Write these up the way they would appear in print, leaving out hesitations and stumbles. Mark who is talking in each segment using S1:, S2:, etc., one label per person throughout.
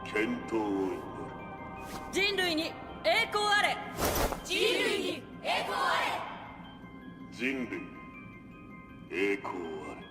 S1: 健闘を祈る。
S2: 人類に栄光あれ。
S3: 人類に栄光あ
S1: 人類栄光あれ。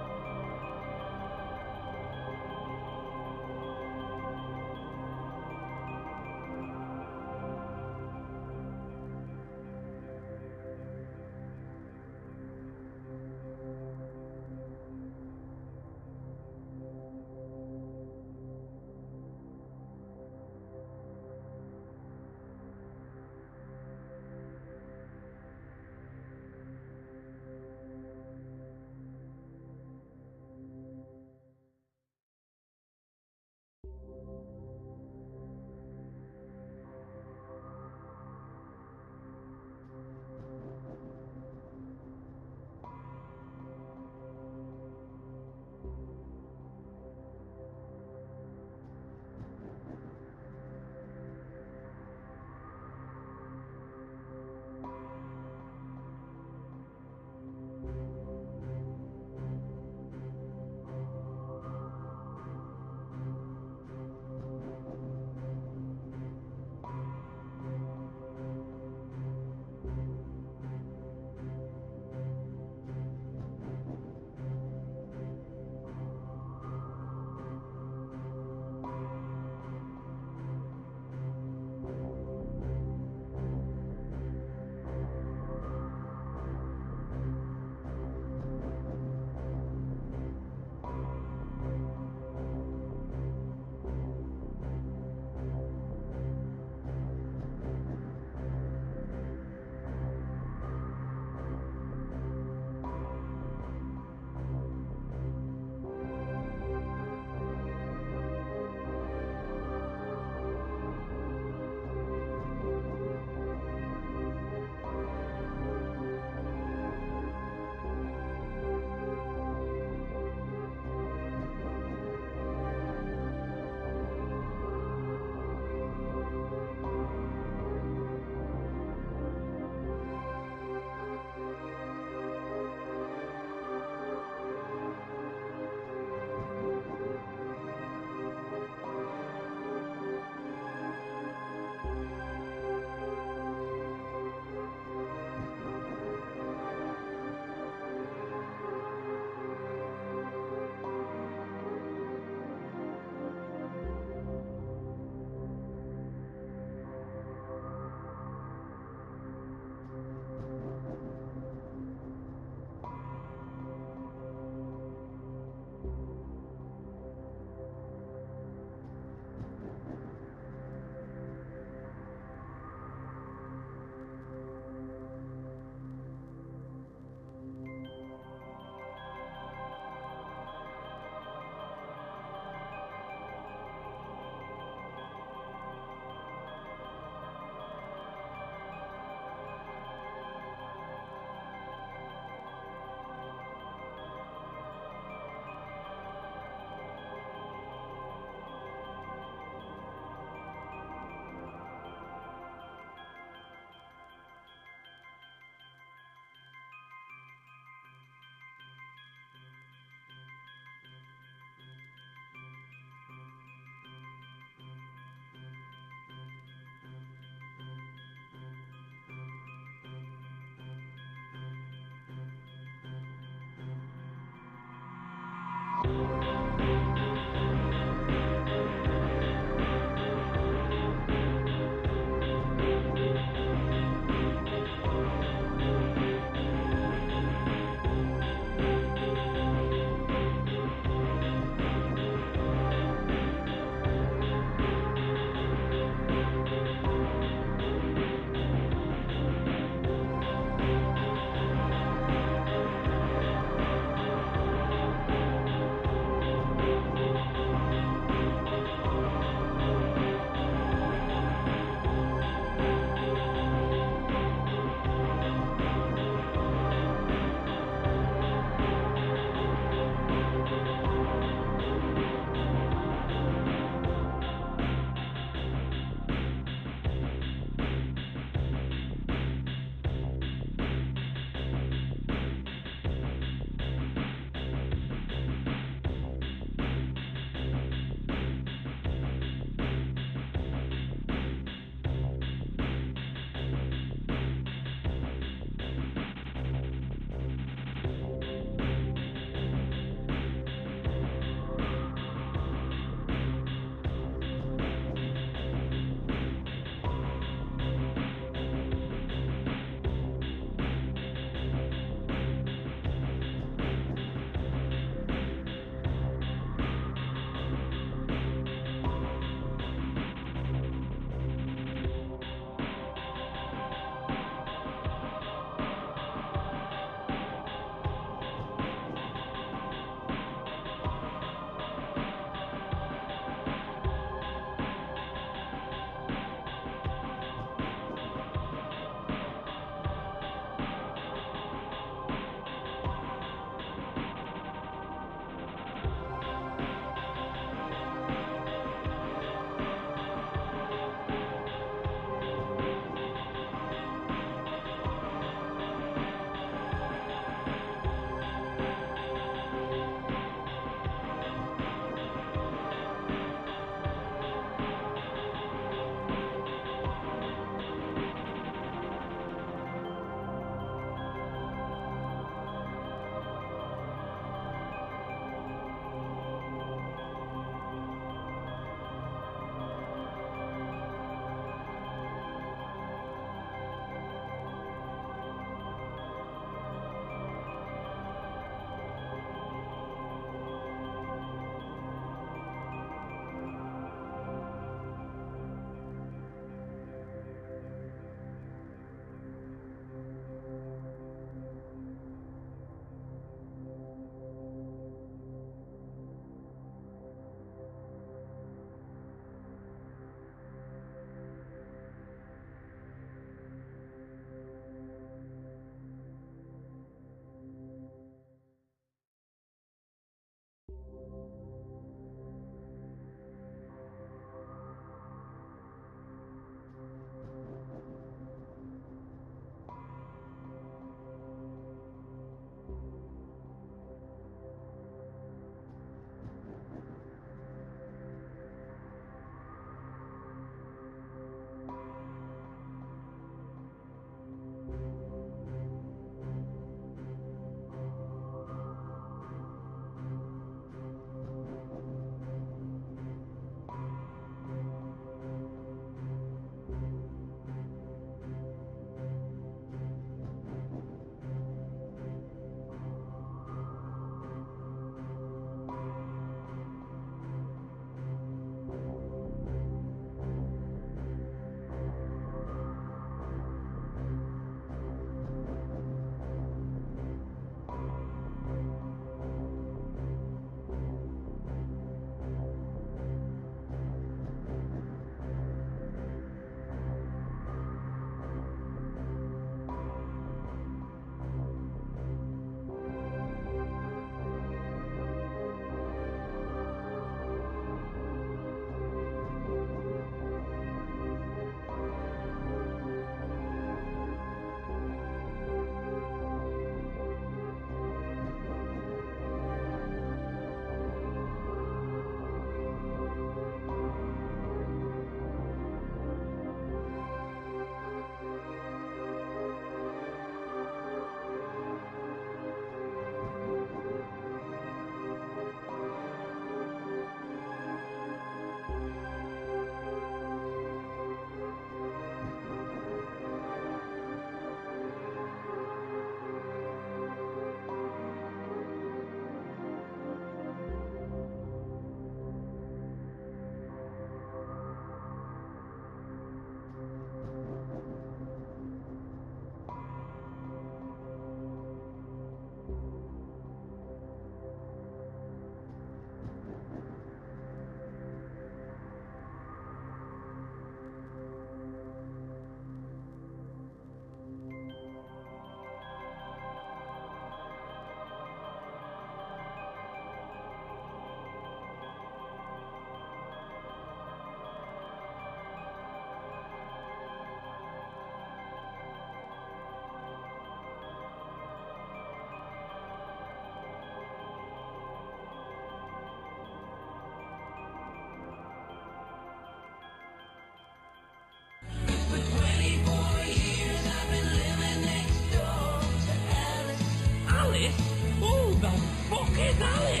S3: call it.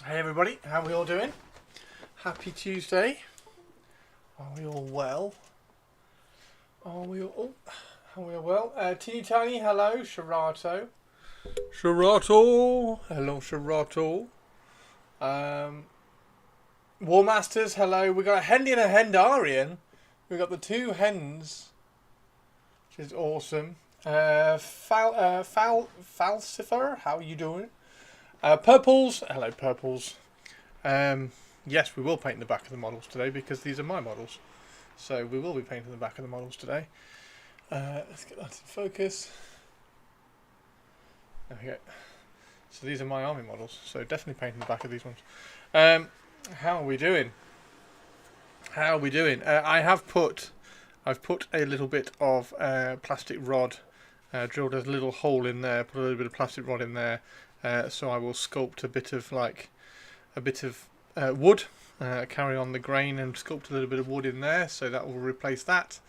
S4: Hey everybody, how are we all doing? Happy Tuesday. Are we all well? Are we all well? Teeny Tiny, hello. Shirato. Hello, Shirato. War Masters, hello. We got a Hendy and a Hendarian. We got the two hens, which is awesome. Falcifer, how are you doing? Purples, hello Purples. Yes, we will paint the back of the models today because these are my models. So we will be painting the back of the models today. Let's get that in focus. There we go. So these are my army models. So definitely painting the back of these ones. How are we doing? I've put a little bit of plastic rod, drilled a little hole in there, put a little bit of plastic rod in there. So I will sculpt a bit of wood, carry on the grain and sculpt a little bit of wood in there. So that will replace that.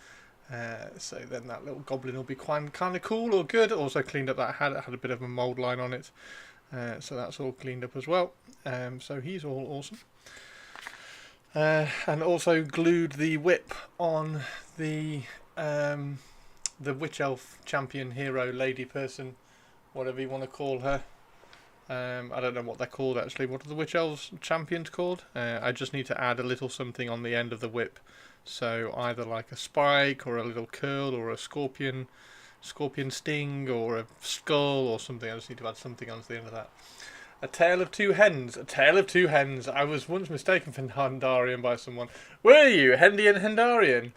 S4: So then that little goblin will be kind of cool or good. Also cleaned up that hat. It had a bit of a mould line on it. So that's all cleaned up as well. So he's all awesome. And also glued the whip on the witch elf champion hero lady person, whatever you want to call her. I don't know what they're called actually. What are the witch elves champions called? I just need to add a little something on the end of the whip. So either like a spike or a little curl or a scorpion sting or a skull or something. I just need to add something onto the end of that. A tale of two hens. I was once mistaken for Hendarian by someone. Were you? Hendy and Hendarian.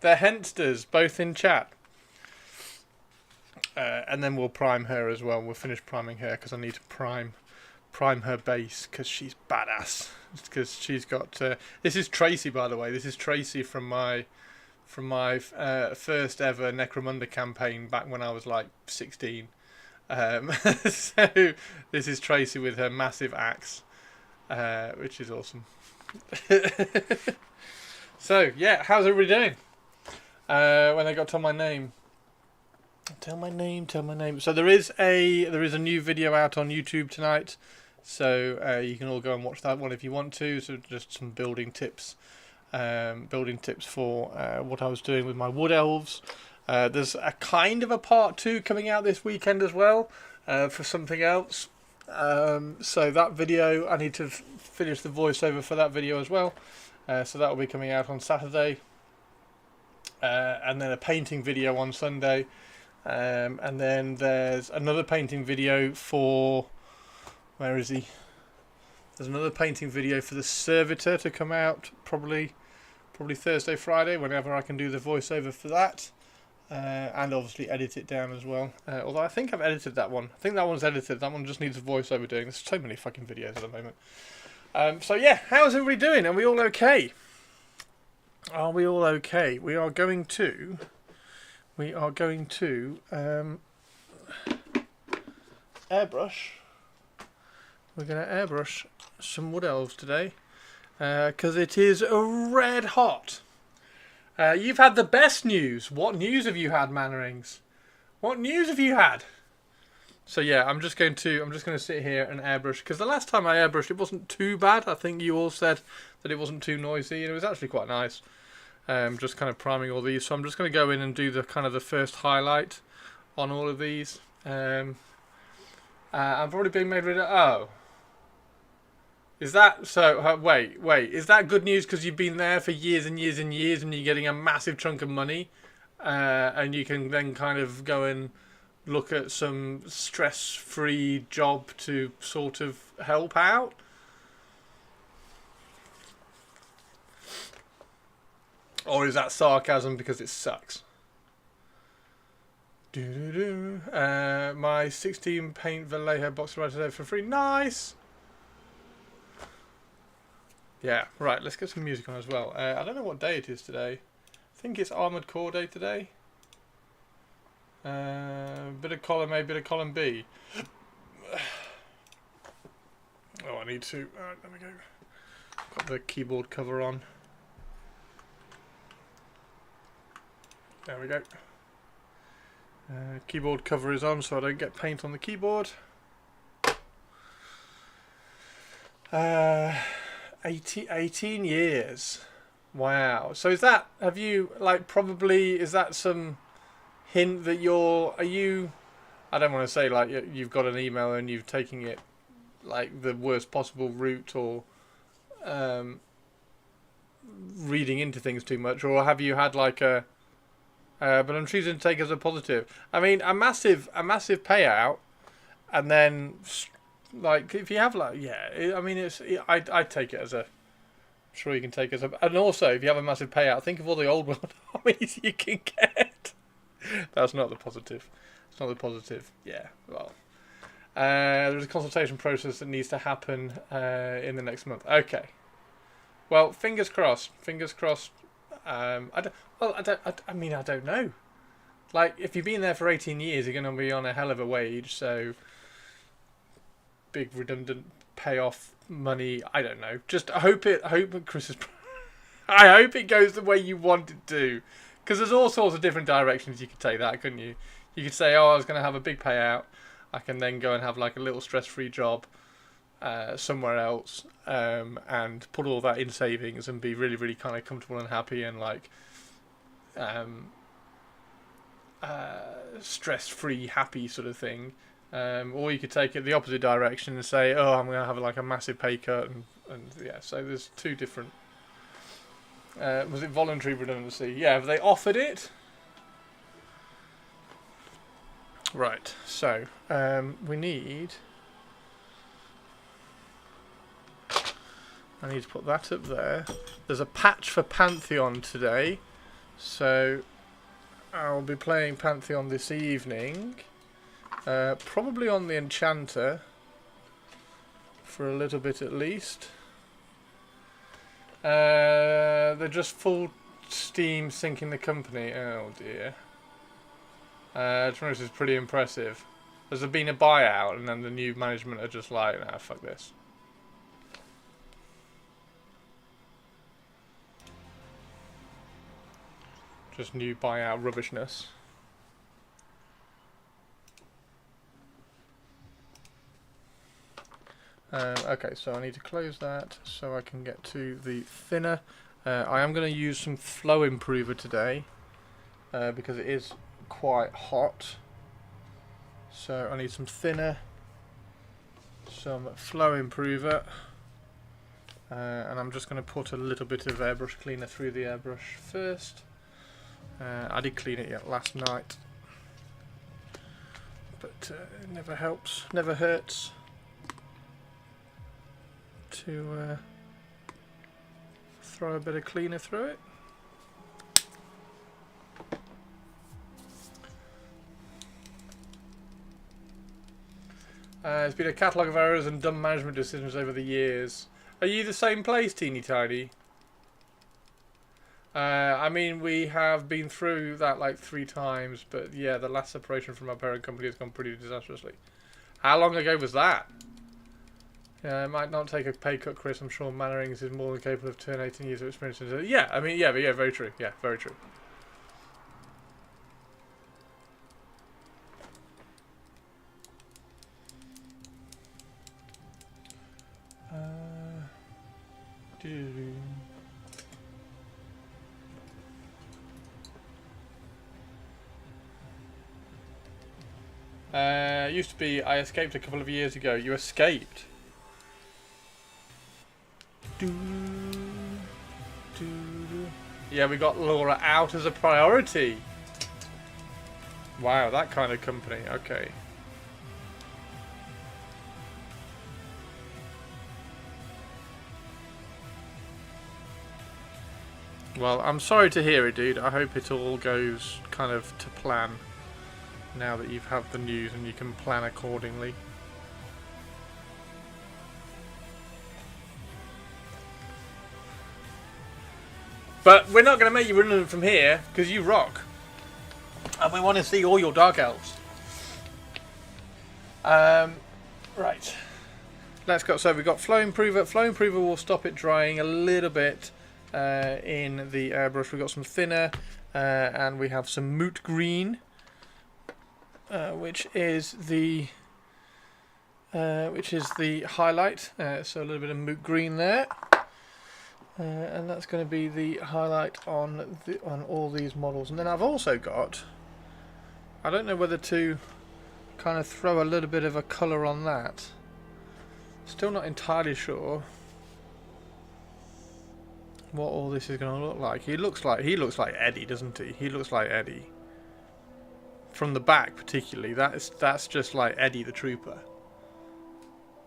S4: They're hensters, both in chat. And then we'll prime her as well. We'll finish priming her because I need to prime her base because she's badass. Because she's got. This is Tracy, by the way. This is Tracy from my first ever Necromunda campaign back when I was like 16. So this is Tracy with her massive axe, which is awesome. So yeah, how's everybody doing? When I got to my name. Tell my name. So there is a new video out on YouTube tonight, so you can all go and watch that one if you want to. So just some building tips for what I was doing with my wood elves. There's a kind of a part 2 coming out this weekend as well, for something else. So that video, I need to finish the voiceover for that video as well. So that will be coming out on Saturday, and then a painting video on Sunday. And then there's another painting video for... Where is he? There's another painting video for the Servitor to come out probably Thursday, Friday, whenever I can do the voiceover for that. And obviously edit it down as well. Although I think I've edited that one. I think that one's edited. That one just needs a voiceover doing. There's so many fucking videos at the moment. So yeah, how's everybody doing? Are we all okay? We are going to airbrush. We're going to airbrush some wood elves today because it is red hot. You've had the best news. What news have you had, Mannerings? What news have you had? So yeah, I'm just going to sit here and airbrush because the last time I airbrushed it wasn't too bad. I think you all said that it wasn't too noisy and it was actually quite nice. Just kind of priming all these. So I'm just going to go in and do the kind of the first highlight on all of these. I've already been made rid of. Oh. Is that so? Wait. Is that good news because you've been there for years and years and years, and you're getting a massive chunk of money, and you can then kind of go and look at some stress-free job to sort of help out? Or is that sarcasm because it sucks? My 16 paint Vallejo box right today for free. Nice. Yeah, right, let's get some music on as well. I don't know what day it is today. I think it's Armored Core Day today. Bit of column A, bit of column B. Oh, I need to... Alright, there we go. Got the keyboard cover on. There we go. Keyboard cover is on so I don't get paint on the keyboard. 18 years. Wow. So is that, have you, like, probably, is that some hint that are you, I don't want to say like you've got an email and you've taken it like the worst possible route, or reading into things too much, or have you had like a, but I'm choosing to take it as a positive. I mean, a massive payout, and then like if you have like, yeah, I mean I take it as a, I'm sure you can take it as a, and also if you have a massive payout, think of all the old world armies you can get. That's not the positive. It's not the positive. Yeah. Well, there's a consultation process that needs to happen in the next month. Okay. Well, fingers crossed. Fingers crossed. I don't know. Like, if you've been there for 18 years, you're going to be on a hell of a wage. So, big redundant payoff money. I don't know. Just I hope Chris is. I hope it goes the way you want it to, because there's all sorts of different directions you could take that, couldn't you? You could say, oh, I was going to have a big payout. I can then go and have like a little stress-free job somewhere else, and put all that in savings and be really, really kind of comfortable and happy and like stress-free, happy sort of thing. Or you could take it the opposite direction and say, oh, I'm going to have like a massive pay cut, and yeah. So there's two different. Was it voluntary redundancy? Yeah, have they offered it? Right, so we need. I need to put that up there. There's a patch for Pantheon today, so I'll be playing Pantheon this evening. Probably on the Enchanter for a little bit at least. They're just full steam sinking the company. Oh dear. To be honest, it's pretty impressive. There's been a buyout, and then the new management are just like, nah, fuck this. Just new buyout rubbishness. Okay, so I need to close that so I can get to the thinner. I am going to use some flow improver today because it is quite hot. So I need some thinner, some flow improver, and I'm just going to put a little bit of airbrush cleaner through the airbrush first. I did clean it last night, but it never helps, never hurts to throw a bit of cleaner through it. There's been a catalogue of errors and dumb management decisions over the years. Are you the same place, Teeny Tiny? I mean, we have been through that like 3 times, but yeah, the last separation from our parent company has gone pretty disastrously. How long ago was that? It might not take a pay cut, Chris. I'm sure Mannerings is more than capable of turning 18 years of experience into... Yeah, I mean, yeah, very true. Yeah, very true. Used to be, I escaped a couple of years ago. You escaped? Do, do. Yeah, we got Laura out as a priority. Wow, that kind of company. Okay. Well, I'm sorry to hear it, dude. I hope it all goes kind of to plan now that you've had the news and you can plan accordingly. But we're not going to make you redundant from here because you rock. And we want to see all your Dark Elves. Right. Let's go. So we've got Flow Improver. Flow Improver will stop it drying a little bit in the airbrush. We've got some thinner and we have some moot green, which is the highlight. So a little bit of moot green there. And that's going to be the highlight on all these models. And then I've also got, I don't know whether to kind of throw a little bit of a colour on that. Still not entirely sure what all this is going to look like. He looks like Eddie, doesn't he? He looks like Eddie. From the back particularly, that's just like Eddie the Trooper.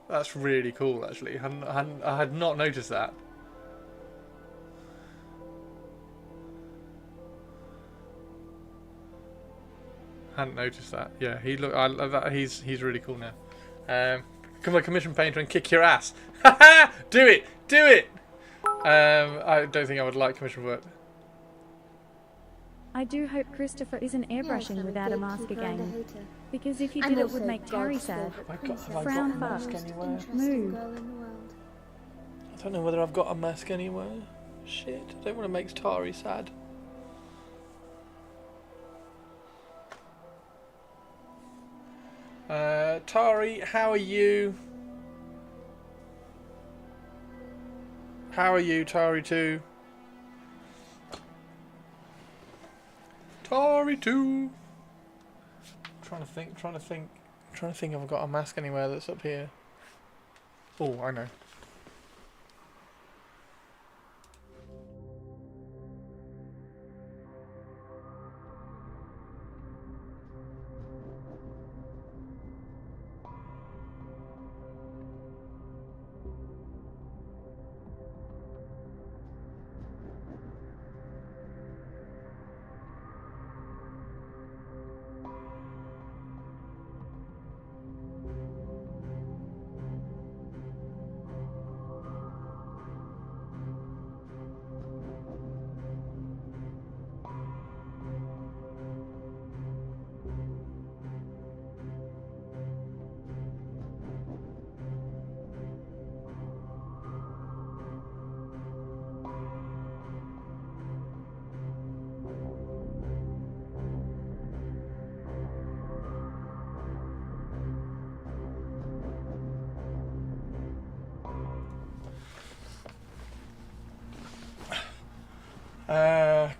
S4: That's really cool actually. I had not noticed that. Hadn't noticed that. Yeah, he look. I love that. He's really cool now. Become a commission painter and kick your ass. Haha! Do it! Do it! I don't think I would like commission work.
S5: I do hope Christopher isn't airbrushing without a mask again. Because if he did, it would make Tari sad.
S4: Have I got
S5: Frown
S4: a mask
S5: fast.
S4: anywhere?
S5: Move.
S4: I don't know whether I've got a mask anywhere. Shit! I don't want to make Tari sad. Tari, how are you? How are you, Tari 2? Tari 2. Trying to think if I've got a mask anywhere that's up here. Oh, I know.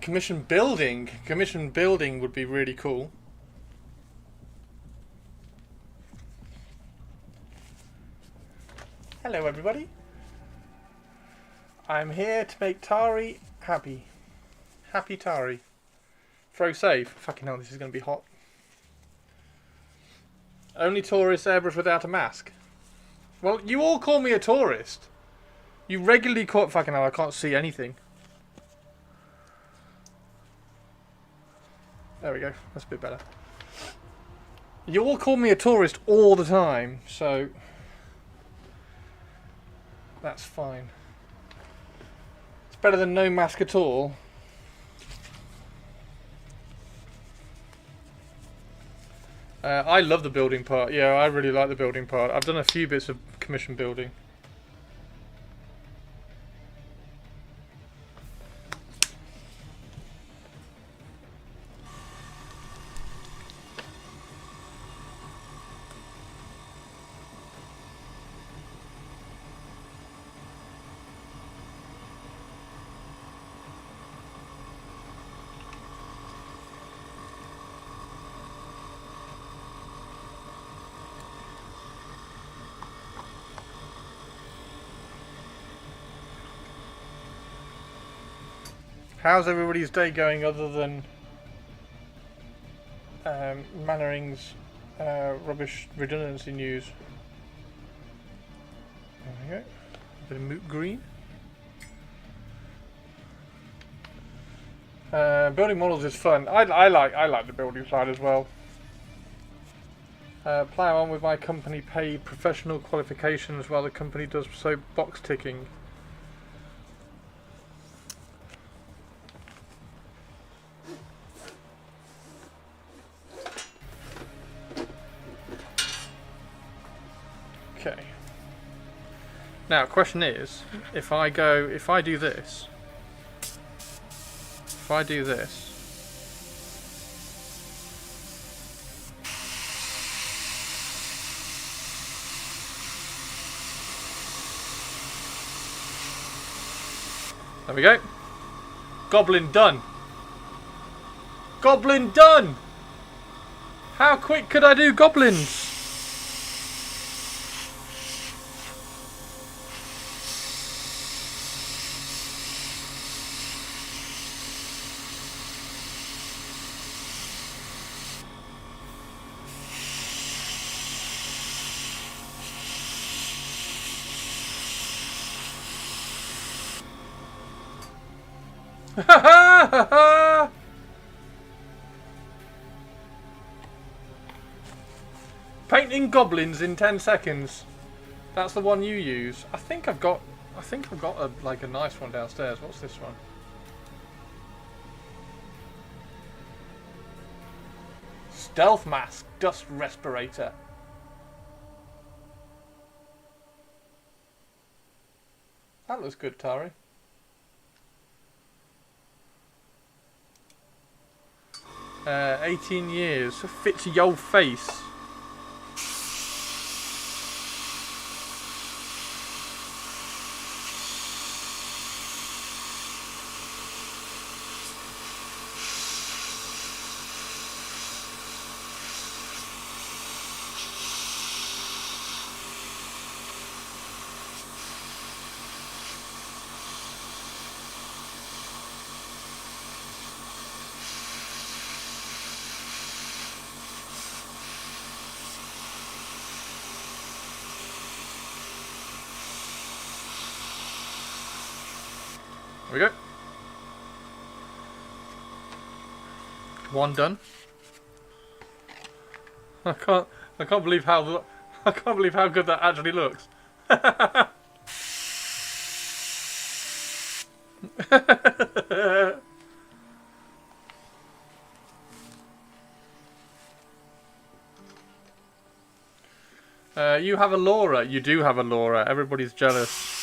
S4: Commission building. Commission building would be really cool. Hello everybody. I'm here to make Tari happy. Happy Tari. Throw save. Fucking hell, this is going to be hot. Only tourist airbrush without a mask. Well, you all call me a tourist. You regularly call... Fucking hell, I can't see anything. There we go. That's a bit better. You all call me a tourist all the time, so that's fine. It's better than no mask at all. I love the building part. Yeah, I really like the building part. I've done a few bits of commission building. How's everybody's day going other than Mannering's rubbish redundancy news? There we go. A bit of moot green. Building models is fun. I like the building side as well. Plow on with my company paid professional qualifications while the company does so box ticking. Okay. Now, question is, if I do this, there we go. Goblin done. Goblin done! How quick could I do goblins? Painting goblins in 10 seconds. That's the one you use. I think I've got a nice one downstairs. What's this one? Stealth mask, dust respirator. That looks good, Tari. Uh, 18 years. Fits your face. There we go. One done. I can't believe how good that actually looks. You have a Laura. You do have a Laura. Everybody's jealous.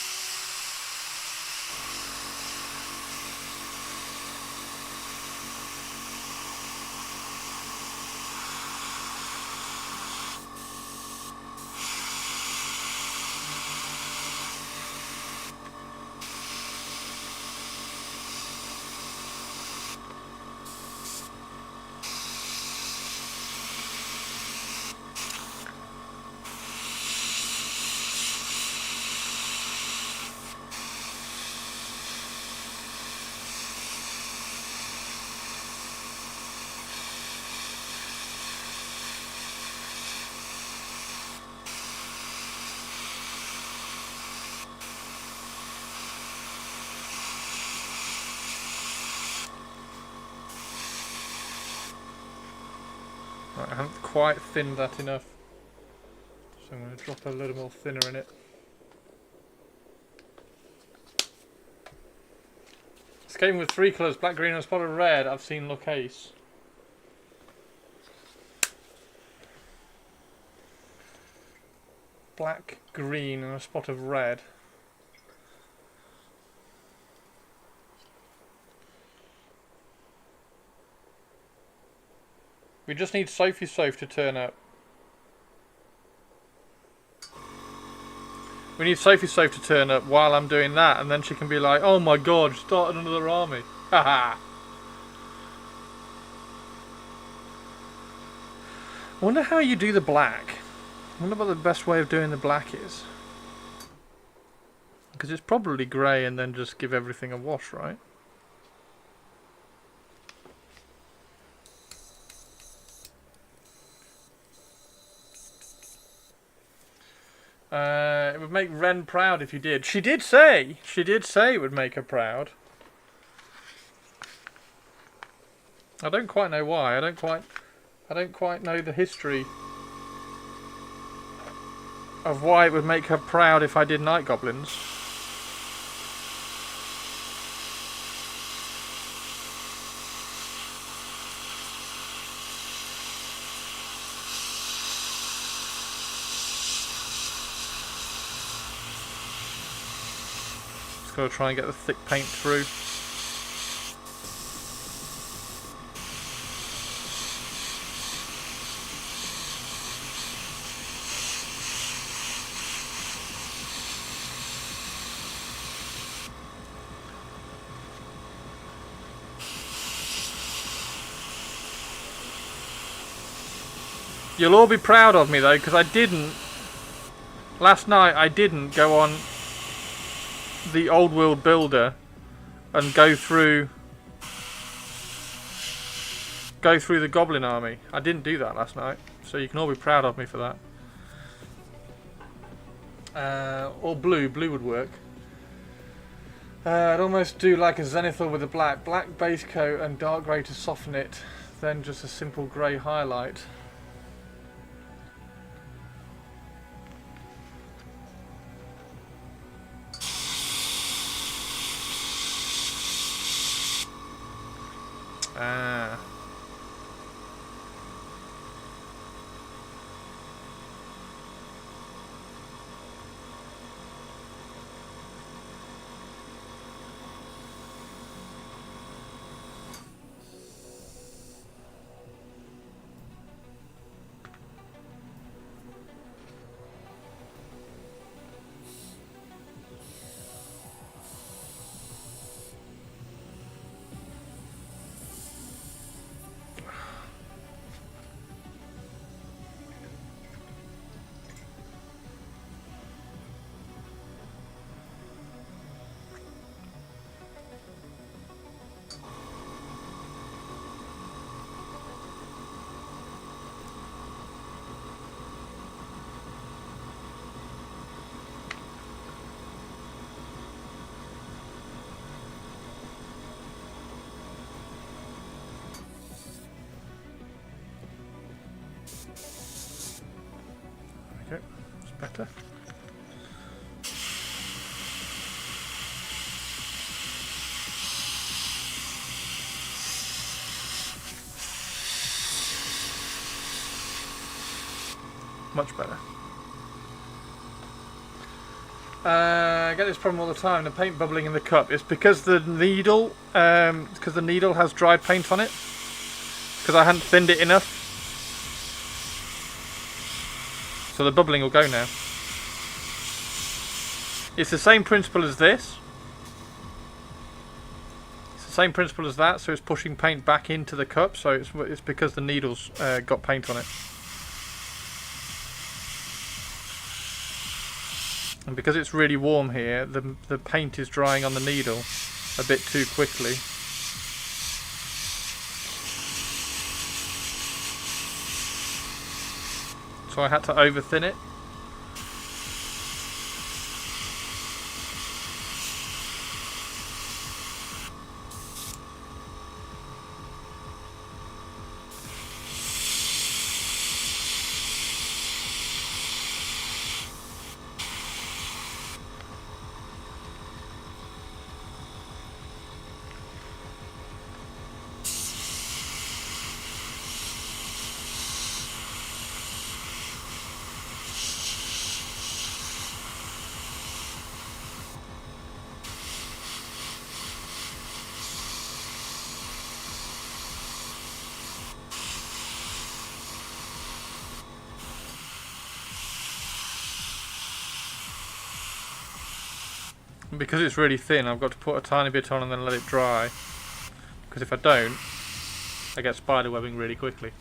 S4: Right, I haven't quite thinned that enough, so I'm going to drop a little more thinner in it. Skating with 3 colours, black, green and a spot of red. I've seen look ace. Black, green and a spot of red. We just need Sophie Soph to turn up. We need Sophie Soph to turn up while I'm doing that, and then she can be like, oh my god, start another army. Haha. I wonder how you do the black. I wonder what the best way of doing the black is. Because it's probably grey and then just give everything a wash, right? It would make Ren proud if you did. She did say it would make her proud. I don't quite know why. I don't quite know the history of why it would make her proud if I did night goblins. Just gotta try and get the thick paint through. You'll all be proud of me though, because last night I didn't go on the Old World Builder and go through the Goblin army. I didn't do that last night, so you can all be proud of me for that. Or blue would work. I'd almost do like a Zenithal with a black base coat and dark grey to soften it, then just a simple grey highlight. Ah. Okay, it's better. Much better. I get this problem all the time, the paint bubbling in the cup. It's because the needle has dry paint on it. Because I hadn't thinned it enough. So the bubbling will go now. It's the same principle as this. It's the same principle as that, so it's pushing paint back into the cup, so it's because the needle's got paint on it. And because it's really warm here, the paint is drying on the needle a bit too quickly. So I had to over thin it. Because it's really thin, I've got to put a tiny bit on and then let it dry. Because if I don't, I get spider webbing really quickly.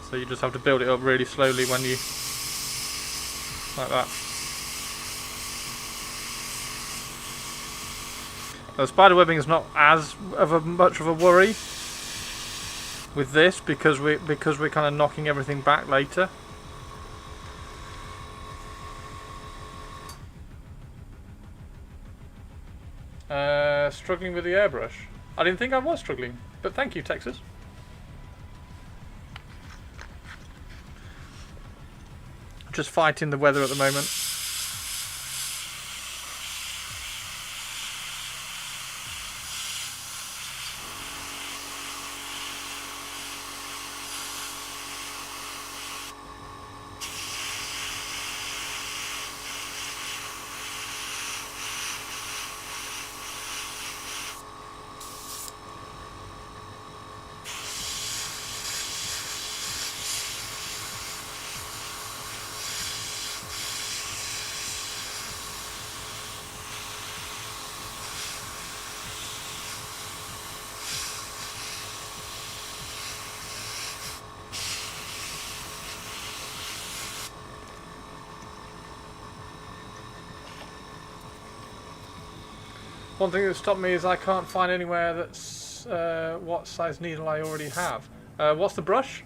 S4: So you just have to build it up really slowly when you... like that. Spider webbing is not as much of a worry with this because we're kind of knocking everything back later. Struggling with the airbrush. I didn't think I was struggling, but thank you, Texas. Just fighting the weather at the moment. One thing that stopped me is I can't find anywhere that's what size needle I already have. What's the brush?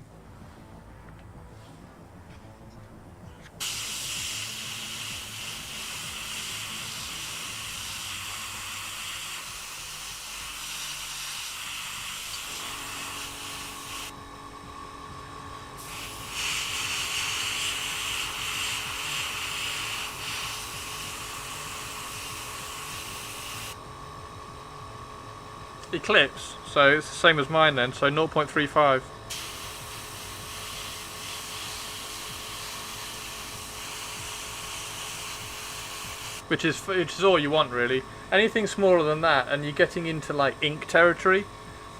S4: Eclipse, so it's the same as mine then, so 0.35. Which is all you want really. Anything smaller than that and you're getting into like ink territory.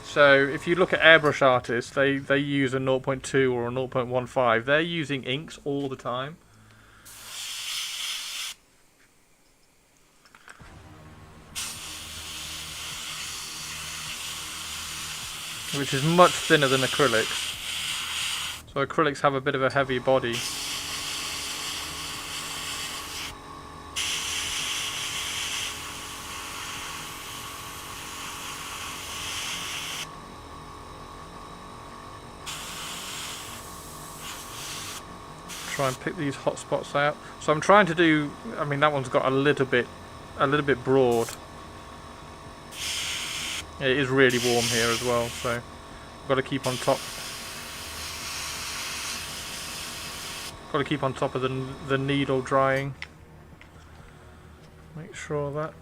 S4: So if you look at airbrush artists, they use a 0.2 or a 0.15. They're using inks all the time. Which is much thinner than acrylics. So acrylics have a bit of a heavy body. Try and pick these hot spots out. So I'm trying to do, I mean that one's got a little bit broad. It is really warm here as well, so I've got to keep on top. Got to keep on top of the needle drying. Make sure of that.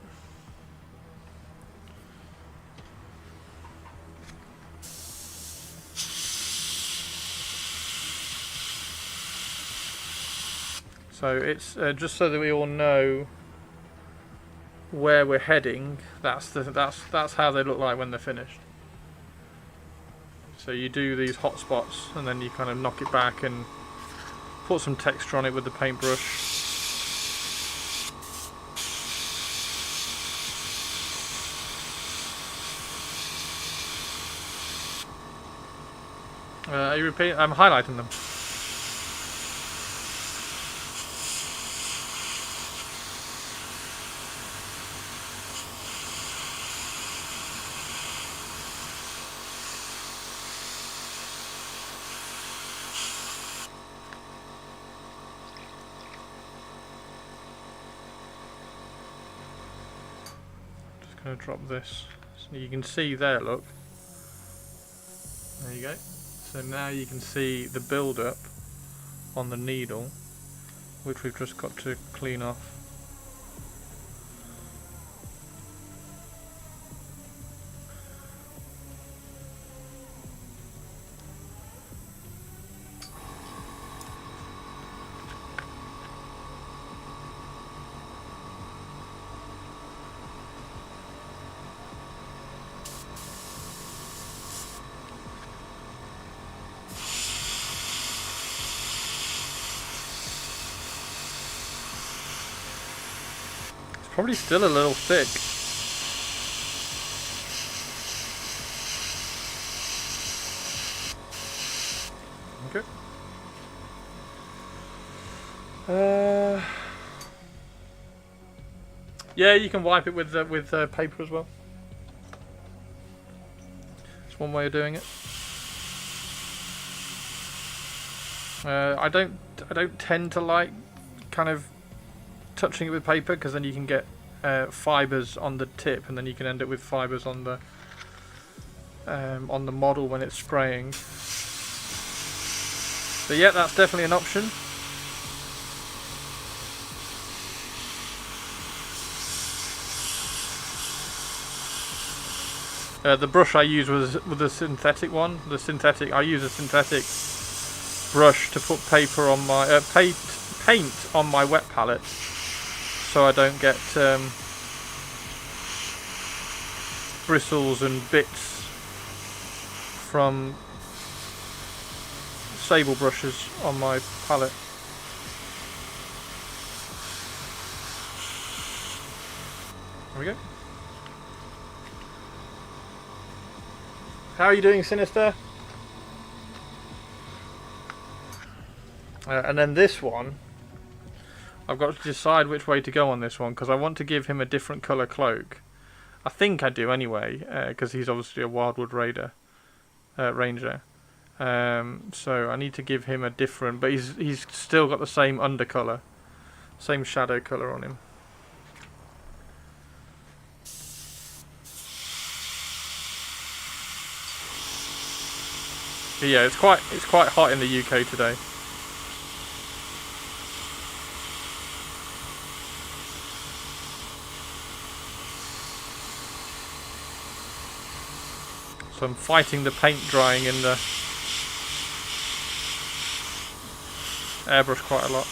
S4: So it's just so that we all know where we're heading. That's how they look like when they're finished. So you do these hot spots and then you kind of knock it back and put some texture on it with the paintbrush. Are you repeating? I'm highlighting them. Going to drop this so you can see there, look, there you go. So now you can see the build up on the needle, which we've just got to clean off. Probably still a little thick. Okay. Yeah, you can wipe it with paper as well. It's one way of doing it. I don't tend to like kind of touching it with paper, because then you can get fibres on the tip, and then you can end up with fibres on the model when it's spraying. But yeah, that's definitely an option. The brush I used was a synthetic one. I use a synthetic brush to put paper on my paint on my wet palette, so I don't get bristles and bits from sable brushes on my palette. There we go. How are you doing, Sinister? And then this one, I've got to decide which way to go on this one, because I want to give him a different colour cloak. I think I do anyway, because he's obviously a Wildwood Ranger. So I need to give him a different, but he's still got the same undercolour, same shadow colour on him. But yeah, it's quite hot in the UK today. So I'm fighting the paint drying in the airbrush quite a lot.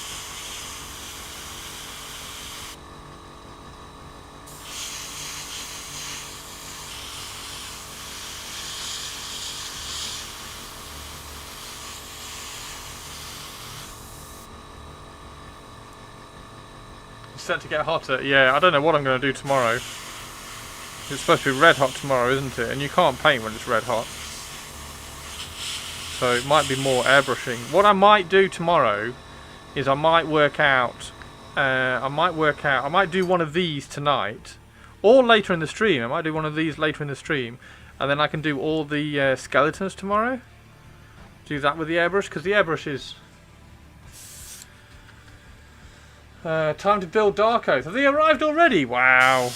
S4: It's set to get hotter. Yeah, I don't know what I'm going to do tomorrow. It's supposed to be red hot tomorrow, isn't it? And you can't paint when it's red hot. So it might be more airbrushing. What I might do tomorrow is I might work out. I might do one of these tonight, or later in the stream. I might do one of these later in the stream, and then I can do all the skeletons tomorrow. Do that with the airbrush, because the airbrush is. Time to build Dark Oath. Have they arrived already? Wow.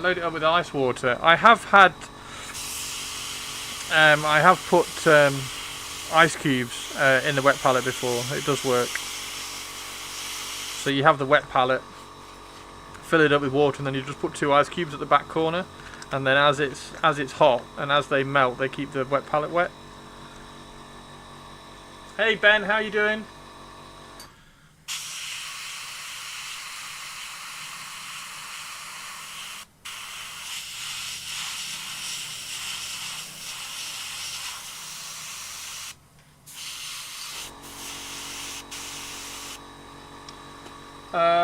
S4: Load it up with ice water. I have had. I have put ice cubes in the wet palette before. It does work. So you have the wet palette, fill it up with water, and then you just put 2 ice cubes at the back corner, and then as it's hot and as they melt, they keep the wet palette wet. Hey Ben, how you doing?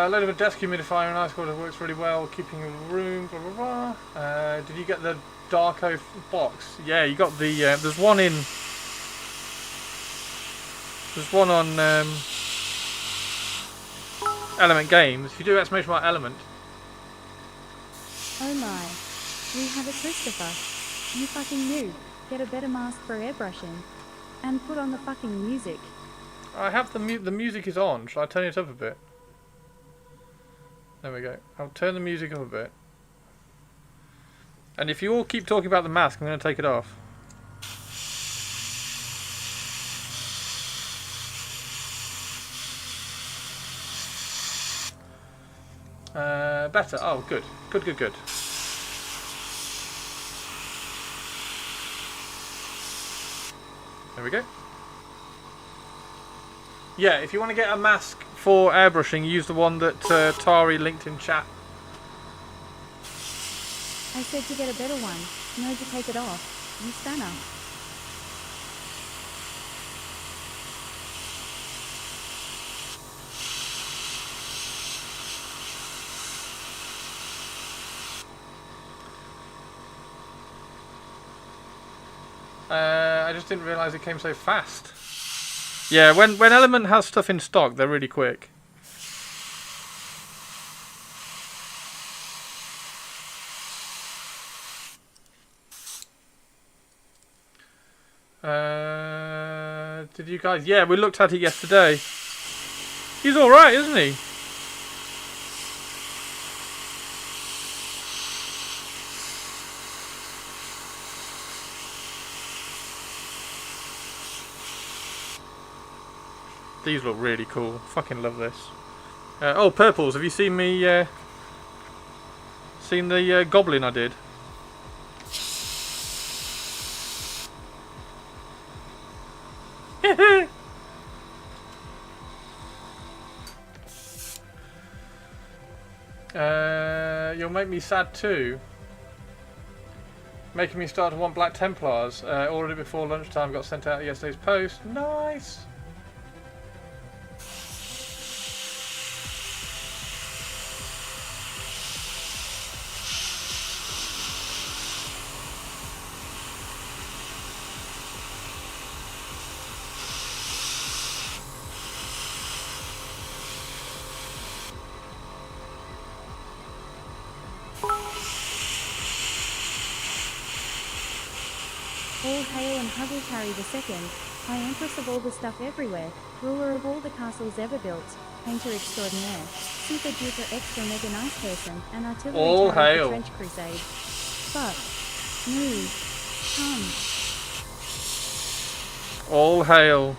S4: Load of a desk humidifier and ice water works really well, keeping a room, blah blah blah. Did you get the Dark Oath box? Yeah, you got the, there's one on Element Games. If you do exclamation mark Element.
S5: Oh my. We have a Christopher. You fucking knew. Get a better mask for airbrushing. And put on the fucking music.
S4: I have the music is on. Shall I turn it up a bit? There we go. I'll turn the music up a bit. And if you all keep talking about the mask, I'm going to take it off. Better. Oh, good. Good. There we go. Yeah, if you want to get a mask for airbrushing, use the one that Tari linked in chat.
S5: I said to get a better one. No, to take it off. You spanner.
S4: I just didn't realise it came so fast. Yeah, when Element has stuff in stock, they're really quick. Did you guys? Yeah, we looked at it yesterday. He's all right, isn't he? These look really cool. Fucking love this. Oh, purples. Have you seen me? Seen the goblin I did? You'll make me sad too. Making me start to want Black Templars. Ordered it before lunchtime, got sent out yesterday's post. Nice!
S5: All hail and Hugglecarry II, High Empress of all the stuff everywhere, ruler of all the castles ever built, painter extraordinaire, super duper extra mega nice person, and artillery
S4: all
S5: tower
S4: hail.
S5: for trench crusade. Fuck. Move. Come.
S4: All hail.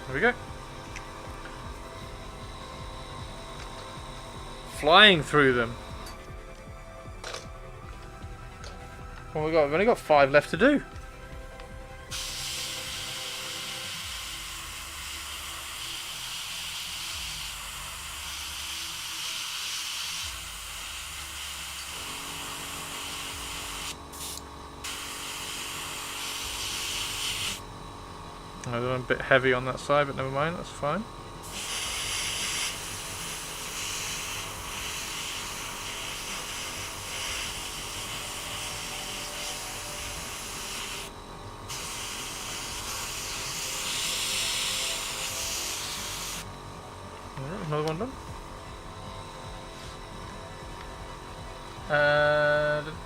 S4: There we go. Flying through them. Well, we've only got 5 left to do. I'm a bit heavy on that side, but never mind, that's fine. Alright, another one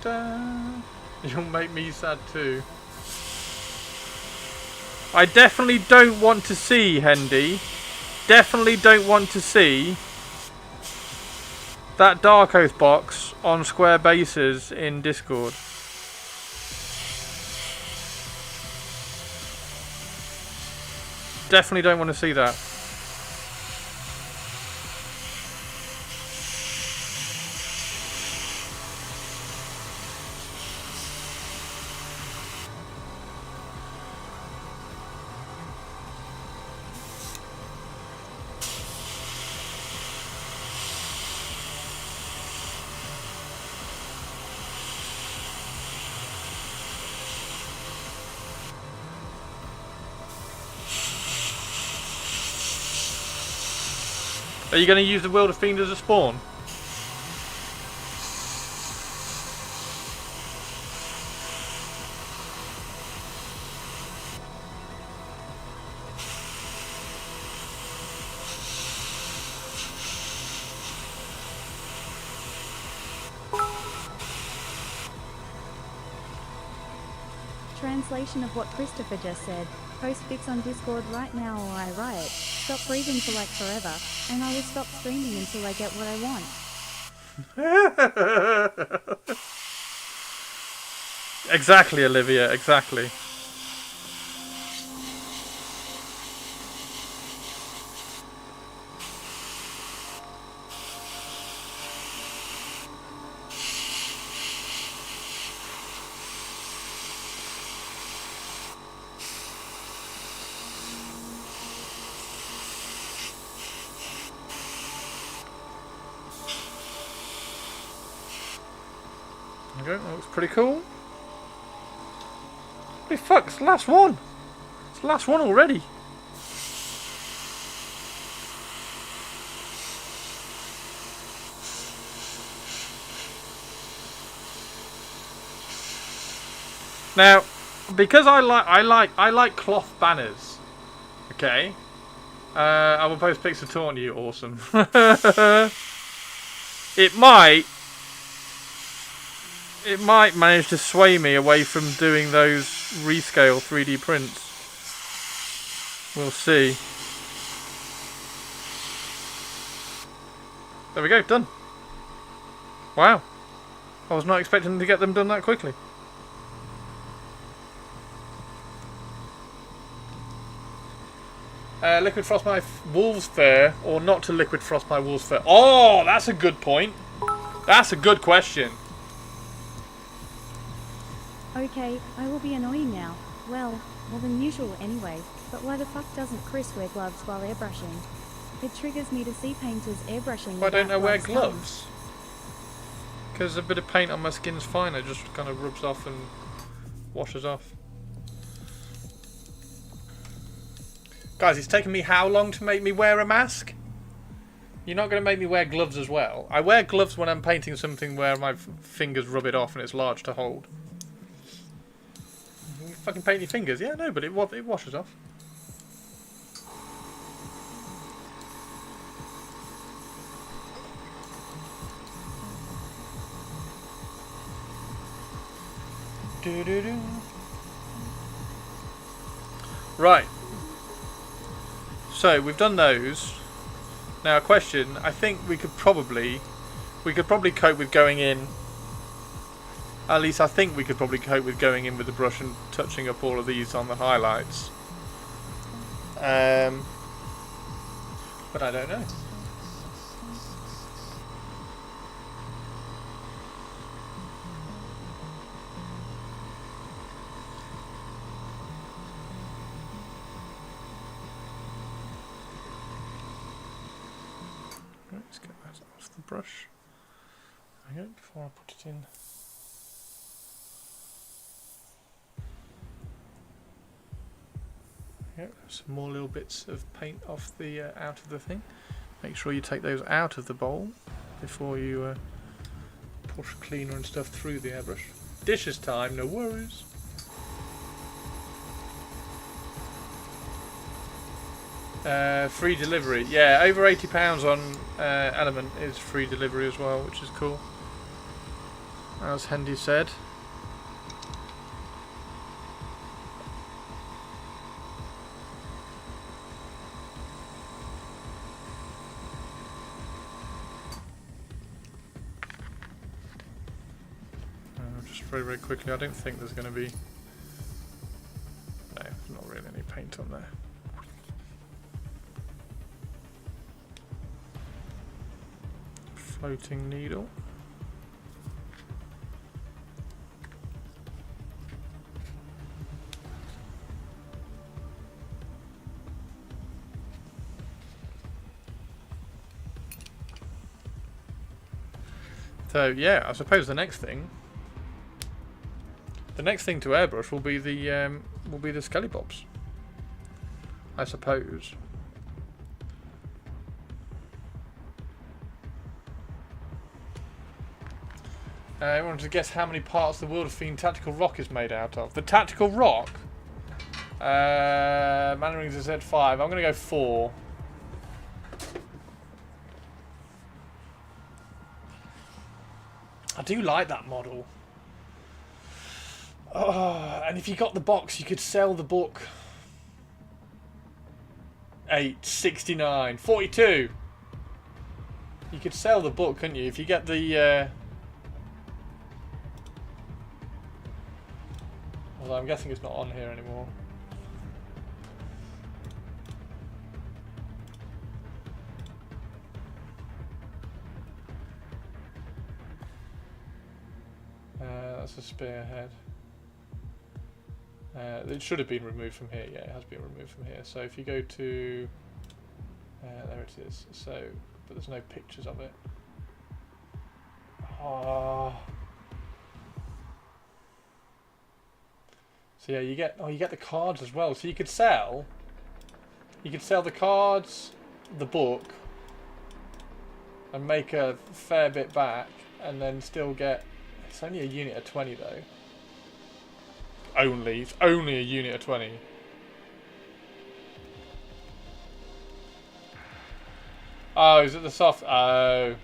S4: done. You'll make me sad too. I definitely don't want to see, Hendy. Definitely don't want to see that Dark Oath box on square bases in Discord. Definitely don't want to see that. Are you going to use the World of Fiend as a spawn?
S5: Translation of what Christopher just said. Post fix on Discord right now or I riot. Stop breathing for like forever, and I will stop streaming until I get what I want.
S4: Exactly, Olivia, exactly. Okay, that looks pretty cool. Holy fuck, it's the last one! It's the last one already! Now, because I like cloth banners. Okay. I will post pics of taunt you. Awesome. It might manage to sway me away from doing those rescale 3D prints. We'll see. There we go, done. Wow. I was not expecting to get them done that quickly. Liquid frost my wolves fur, or not to liquid frost my wolves fur? Oh, that's a good point. That's a good question.
S5: Okay, I will be annoying now. Well, more than usual anyway, but why the fuck doesn't Chris wear gloves while airbrushing? It triggers me to see painters airbrushing.
S4: I don't know wear
S5: without
S4: gloves. Because a bit of paint on my skin's fine, it just kind of rubs off and washes off. Guys, it's taken me how long to make me wear a mask? You're not going to make me wear gloves as well. I wear gloves when I'm painting something where my fingers rub it off and it's large to hold. You fucking paint your fingers? Yeah, no, but it washes off. Doo-doo-doo. Right. So we've done those. Now, a question. I think we could probably cope with going in. At least I think we could probably cope with going in with the brush and touching up all of these on the highlights. But I don't know. Let's get that off the brush. There we go, before I put it in. There we go, some more little bits of paint off the out of the thing. Make sure you take those out of the bowl before you push cleaner and stuff through the airbrush. Dishes time, no worries. Free delivery. Yeah, over £80 on Element is free delivery as well, which is cool. As Hendy said. Just very quickly, I don't think there's going to be... No, there's not really any paint on there. Floating needle. So yeah, I suppose the next thing to airbrush will be the Skelly-Bobs. I suppose. I wanted to guess how many parts the World of Fiend Tactical Rock is made out of. The Tactical Rock? Mannerings has said 5. I'm going to go 4. I do like that model. Oh, and if you got the box, you could sell the book. 8, 69, 42. You could sell the book, couldn't you? If you get the... Although I'm guessing it's not on here anymore. That's a spearhead. It should have been removed from here. Yeah, it has been removed from here. So if you go to... there it is. So, but there's no pictures of it. Oh. So yeah, you get the cards as well. So you could sell the cards, the book, and make a fair bit back, and then still get. It's only a unit of 20 though. only. It's only a unit of 20. Oh, is it the soft? Oh.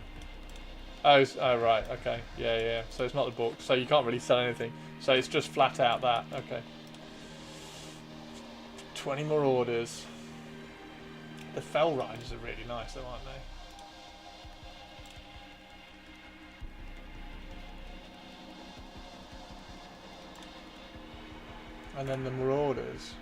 S4: Oh, right. Okay. Yeah, yeah. So it's not the book. So you can't really sell anything. So it's just flat out that. Okay. 20 more orders. The Fell Riders are really nice, though, aren't they? And then the Marauders.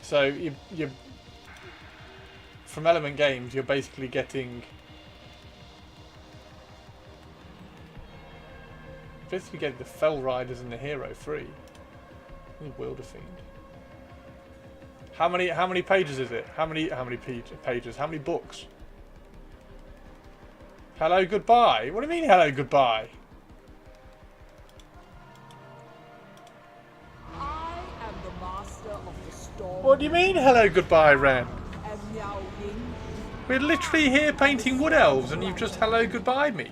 S4: So you from Element Games, you're basically getting the Fell Riders and the Hero free. Wilder Fiend. How many pages is it? How many pages? How many books? Hello, goodbye. What do you mean, hello, goodbye?
S3: I am the master of the storm.
S4: What do you mean, hello, goodbye, Ren?
S3: And Miao Ying.
S4: We're literally here painting wood elves, and you've just hello, goodbye me.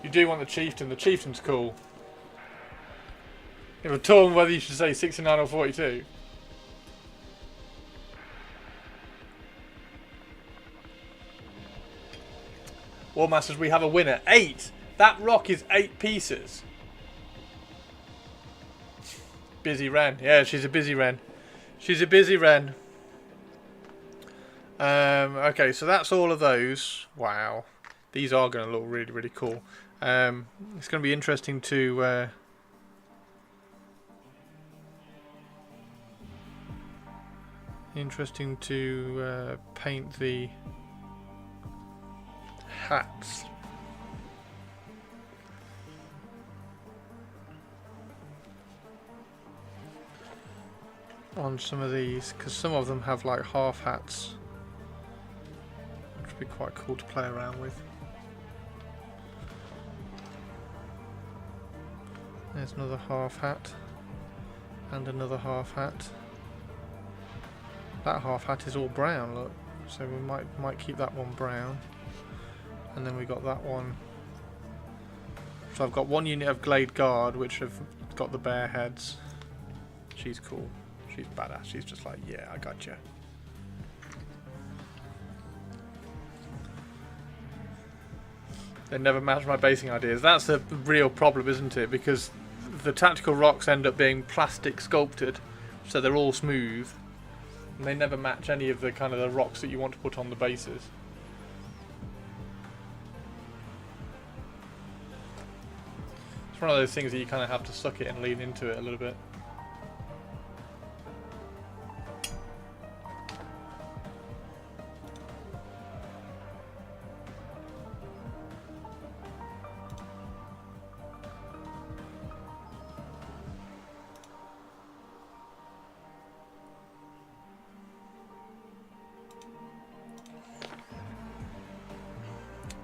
S4: You do want the chieftain. The chieftain's cool. You have a torn whether you should say 69 or 42. War Masters, we have a winner. 8! That rock is 8 pieces. Busy Ren. Yeah, she's a busy Ren. She's a busy Ren. Okay, so that's all of those. Wow. These are going to look really, really cool. It's going to be interesting to... paint the hats. On some of these, because some of them have like half hats, which would be quite cool to play around with. There's another half hat and another half hat. That half hat is all brown, look, so we might keep that one brown. And then we got that one. So I've got one unit of Glade Guard, which have got the bear heads. She's cool. She's badass. She's just like, yeah, I got you. They never match my basing ideas. That's a real problem, isn't it? Because the tactical rocks end up being plastic sculpted, so they're all smooth, and they never match any of the kind of the rocks that you want to put on the bases. It's one of those things that you kind of have to suck it and lean into it a little bit.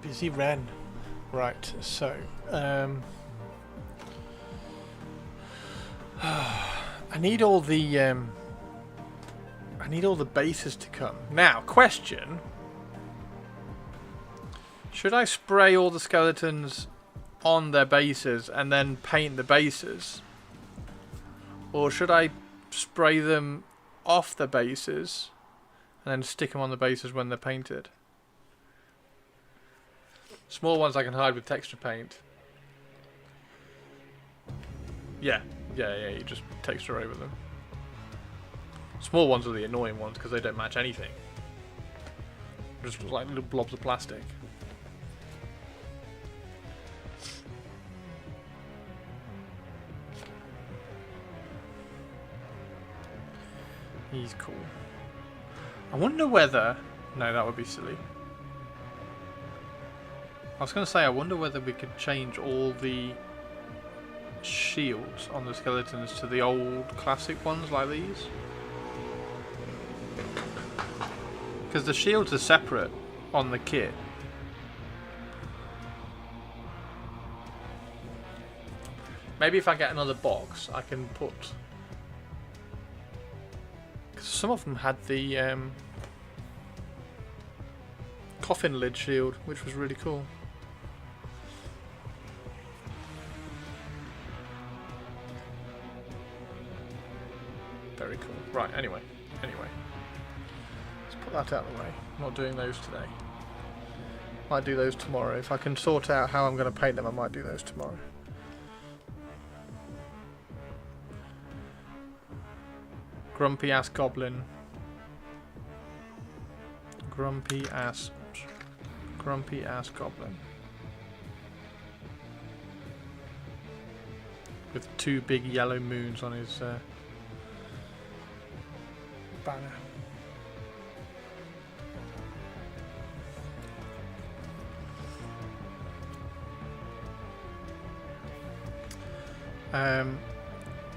S4: Busy Ren. Right, so I need all the bases to come. Now, question. Should I spray all the skeletons on their bases and then paint the bases? Or should I spray them off the bases and then stick them on the bases when they're painted? Small ones I can hide with texture paint. Yeah, you just texture over them. Small ones are the annoying ones because they don't match anything. Just like little blobs of plastic. He's cool. I wonder whether... No, that would be silly. I was going to say, I wonder whether we could change all the shields on the skeletons to the old classic ones like these. Because the shields are separate on the kit. Maybe if I get another box, I can put... Because some of them had the... coffin lid shield, which was really cool. Very cool. Right, anyway. Let's put that out of the way. I'm not doing those today. Might do those tomorrow. If I can sort out how I'm going to paint them, I might do those tomorrow. Grumpy ass goblin. Grumpy ass goblin. With 2 big yellow moons on his banner.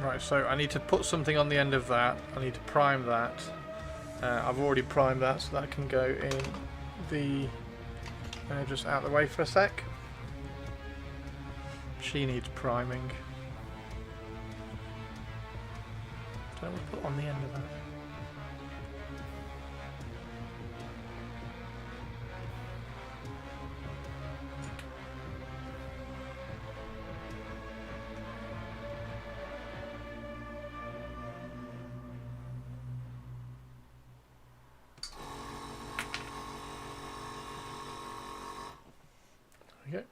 S4: Right, so I need to put something on the end of that. I need to prime that. I've already primed that, so that can go in the... just out of the way for a sec. She needs priming. So we'll put on the end of that. Okay.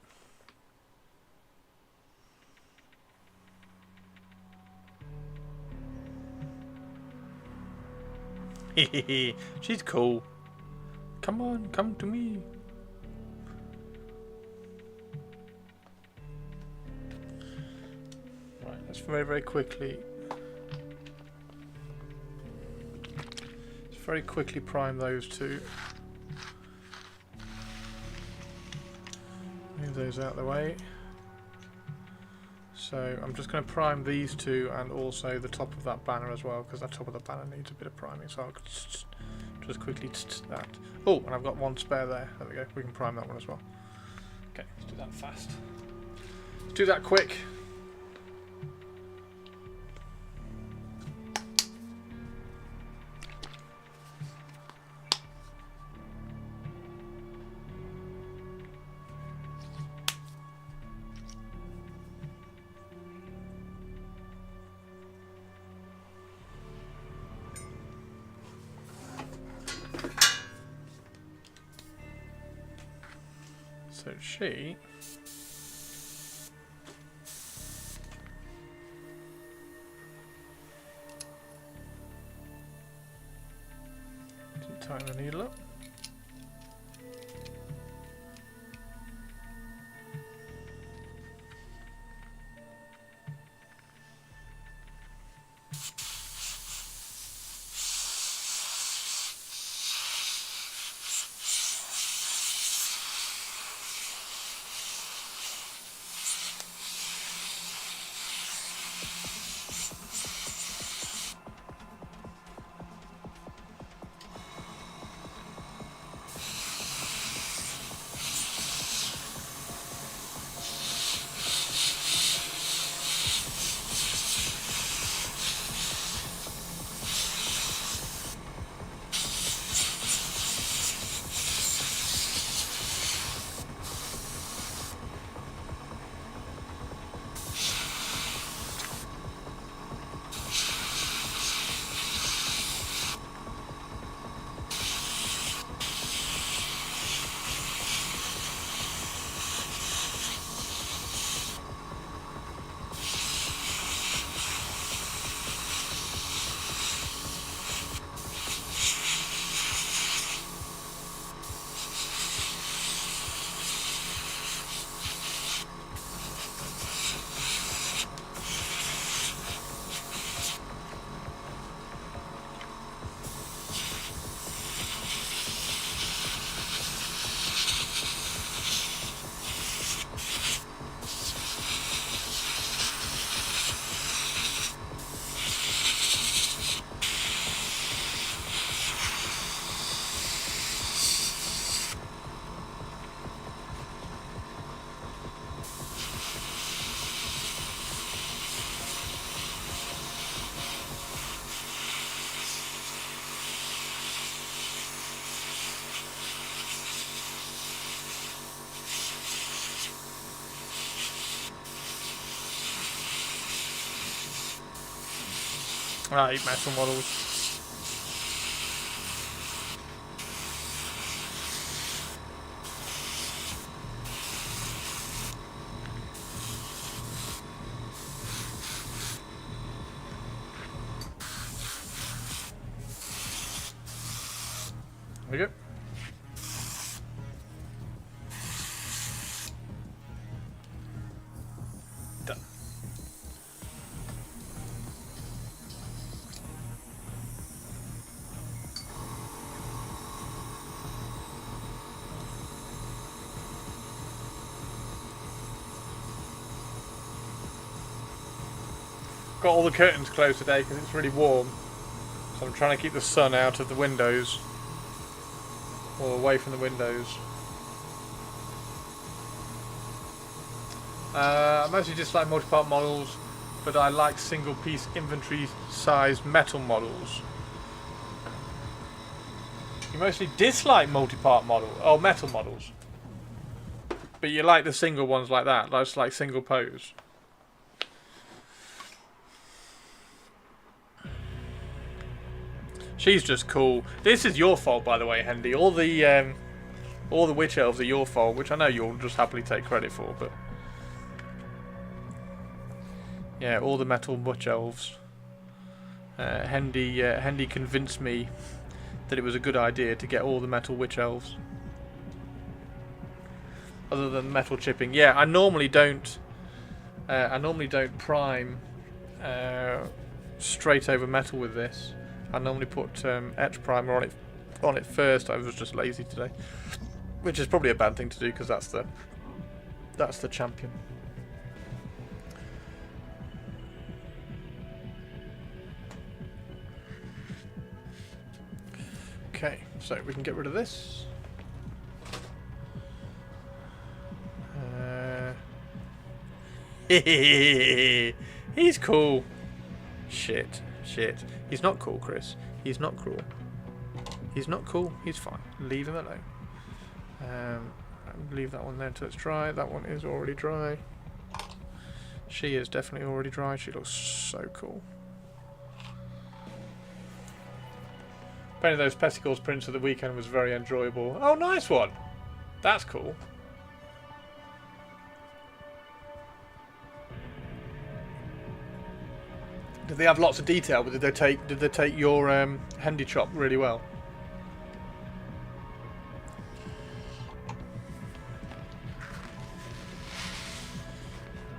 S4: She's cool. Come on, come to me. Right, let's very quickly. Let's very quickly prime those two. Move those out of the way. So I'm just going to prime these two and also the top of that banner as well, because that top of the banner needs a bit of priming. So I'll just quickly that. Oh, and I've got one spare there. There we go. We can prime that one as well. Okay, let's do that fast. Let's do that quick. So she didn't tighten the needle up. I hate metal models. There we go. Done. Got all the curtains closed today because it's really warm, so I'm trying to keep the sun out of the windows or away from the windows. I mostly dislike multi-part models, but I like single-piece inventory-sized metal models. You mostly dislike multi-part metal models, but you like the single ones like that, just like single pose. She's just cool. This is your fault, by the way, Hendy. All the witch elves are your fault, which I know you'll just happily take credit for, but yeah, all the metal witch elves. Hendy convinced me that it was a good idea to get all the metal witch elves, other than metal chipping. Yeah, I normally don't. I normally don't prime straight over metal with this. I normally put etch primer on it first. I was just lazy today, which is probably a bad thing to do because that's the champion. Okay, so we can get rid of this. He's cool. Shit. He's not cool, Chris. He's not cool. He's not cool. He's fine. Leave him alone. Leave that one there until it's dry. That one is already dry. She is definitely already dry. She looks so cool. Painting those Pesticles prints of the weekend was very enjoyable. Oh, nice one. That's cool. Did they have lots of detail? But did they take your handy chop really well?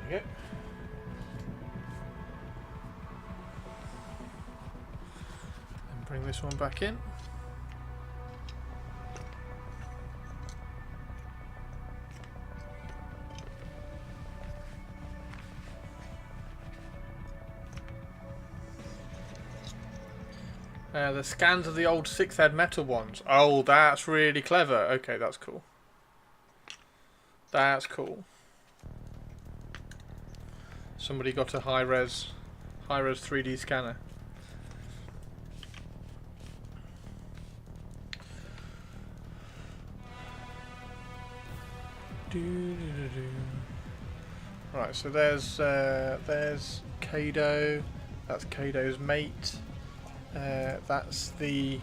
S4: Okay. And bring this one back in. The scans of the old 6th Ed metal ones. Oh, that's really clever. Okay, that's cool. That's cool. Somebody got a high-res 3D scanner. Right, so there's Kado. That's Kado's mate. That's the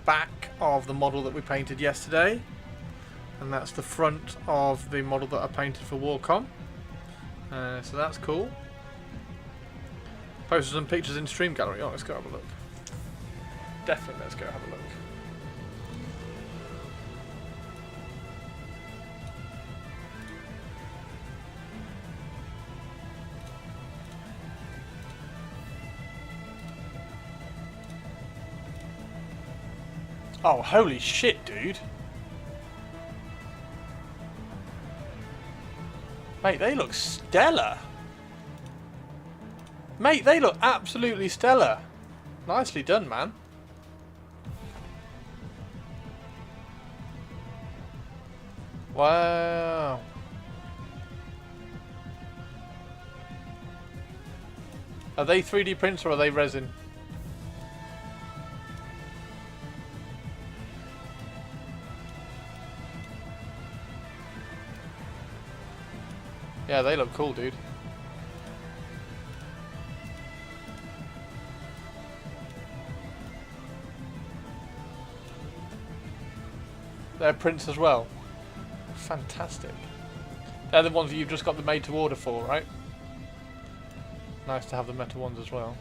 S4: back of the model that we painted yesterday, and that's the front of the model that I painted for Warcom. So that's cool. Posted some pictures in Stream Gallery. Oh, let's go have a look. Definitely, let's go have a look. Oh, holy shit, dude. Mate, they look stellar. Mate, they look absolutely stellar. Nicely done, man. Wow. Are they 3D prints or are they resin? Yeah, they look cool, dude. They're prints as well. Fantastic. They're the ones that you've just got the made to order for, right? Nice to have the metal ones as well.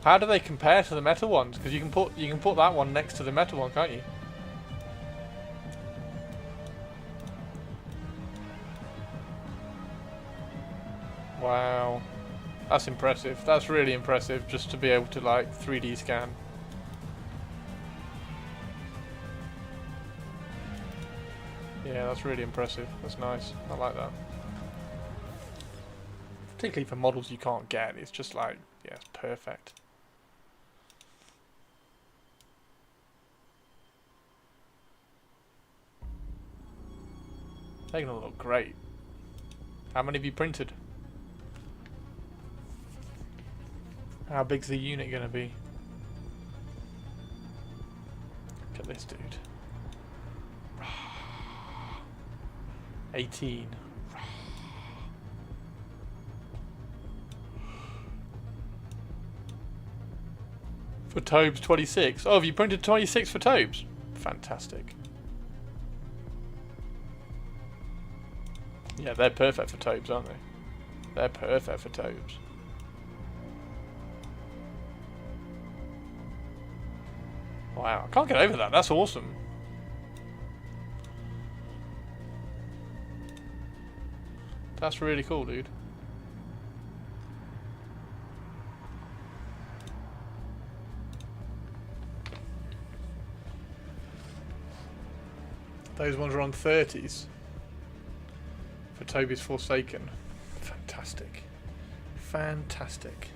S4: How do they compare to the metal ones? Because you can put that one next to the metal one, can't you? Wow. That's impressive. That's really impressive just to be able to like 3D scan. Yeah, that's really impressive. That's nice. I like that. Particularly for models you can't get. It's just like, yeah, it's perfect. They're going to look great. How many have you printed? How big's the unit going to be? Look at this dude. 18. For Tobes 26. Oh, have you printed 26 for Tobes? Fantastic. Yeah, they're perfect for Tobes, aren't they? They're perfect for Tobes. Wow, I can't get over that. That's awesome. That's really cool, dude. Those ones are on 30s. For Toby's Forsaken. Fantastic. Fantastic.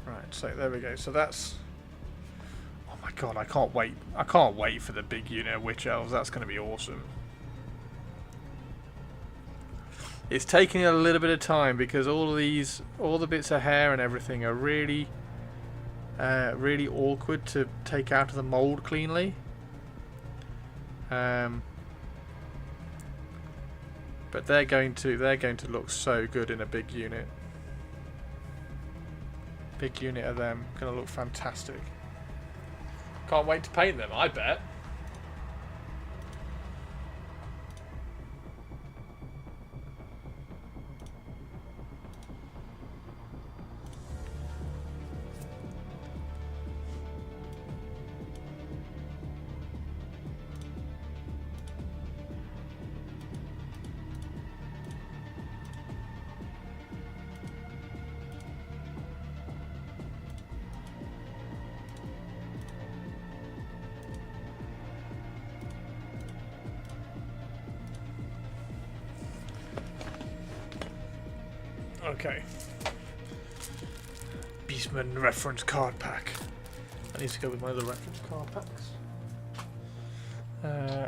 S4: Right, so there we go. So that's... Oh my god, I can't wait. I can't wait for the big unit of Witch Elves. That's going to be awesome. It's taking a little bit of time because all the bits of hair and everything are really, really awkward to take out of the mold cleanly. But they're going to look so good in a big unit. Big unit of them, gonna look fantastic. Can't wait to paint them, I bet. Okay. Beastman reference card pack. I need to go with my other reference card packs.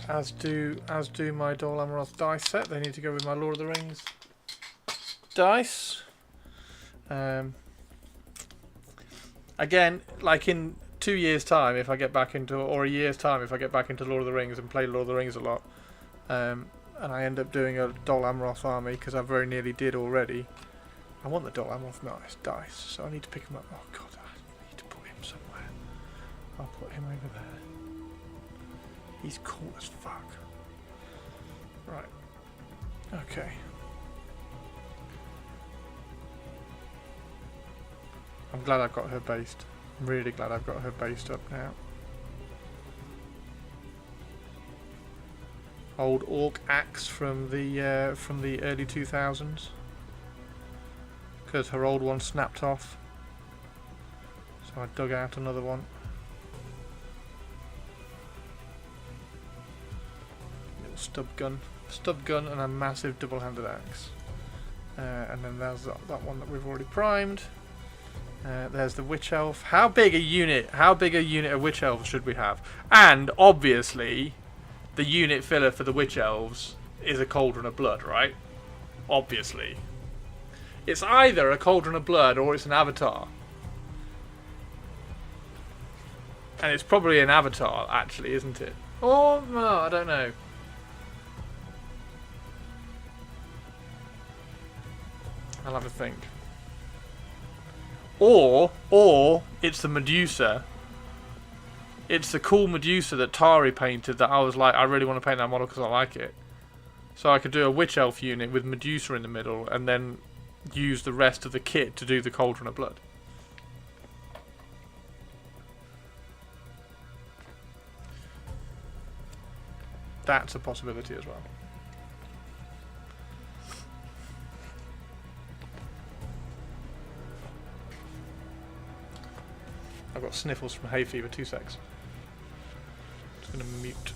S4: As do my Dol Amroth dice set. They need to go with my Lord of the Rings dice. Again, like in 2 years' time, if I get back into, or a year's time, if I get back into Lord of the Rings and play Lord of the Rings a lot, and I end up doing a Dol Amroth army because I very nearly did already. I want the Dol Amroth dice, so I need to pick him up. Oh god, I need to put him somewhere. I'll put him over there. He's cool as fuck. Right. Okay. I'm glad I've got her based. I'm really glad I've got her based up now. Old orc axe from the early 2000s. Because her old one snapped off, so I dug out another one. Little stub gun and a massive double-handed axe. And then there's that one that we've already primed. There's the witch elf. How big a unit of witch elves should we have? And obviously, the unit filler for the witch elves is a cauldron of blood, right? Obviously. It's either a cauldron of blood or it's an avatar. And it's probably an avatar, actually, isn't it? Or, no, I don't know. I'll have a think. Or it's the Medusa It's the cool Medusa that Tari painted that I was like, I really want to paint that model because I like it. So I could do a Witch Elf unit with Medusa in the middle and then use the rest of the kit to do the Cauldron of Blood. That's a possibility as well. I've got sniffles from hay fever, 2 secs. Just gonna mute.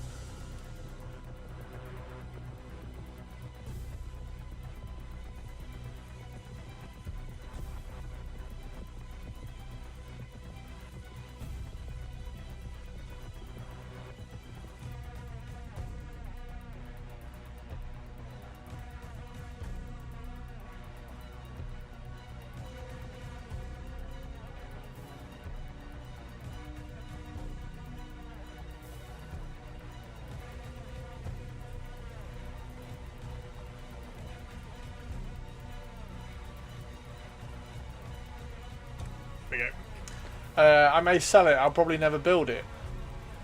S4: I may sell it. I'll probably never build it.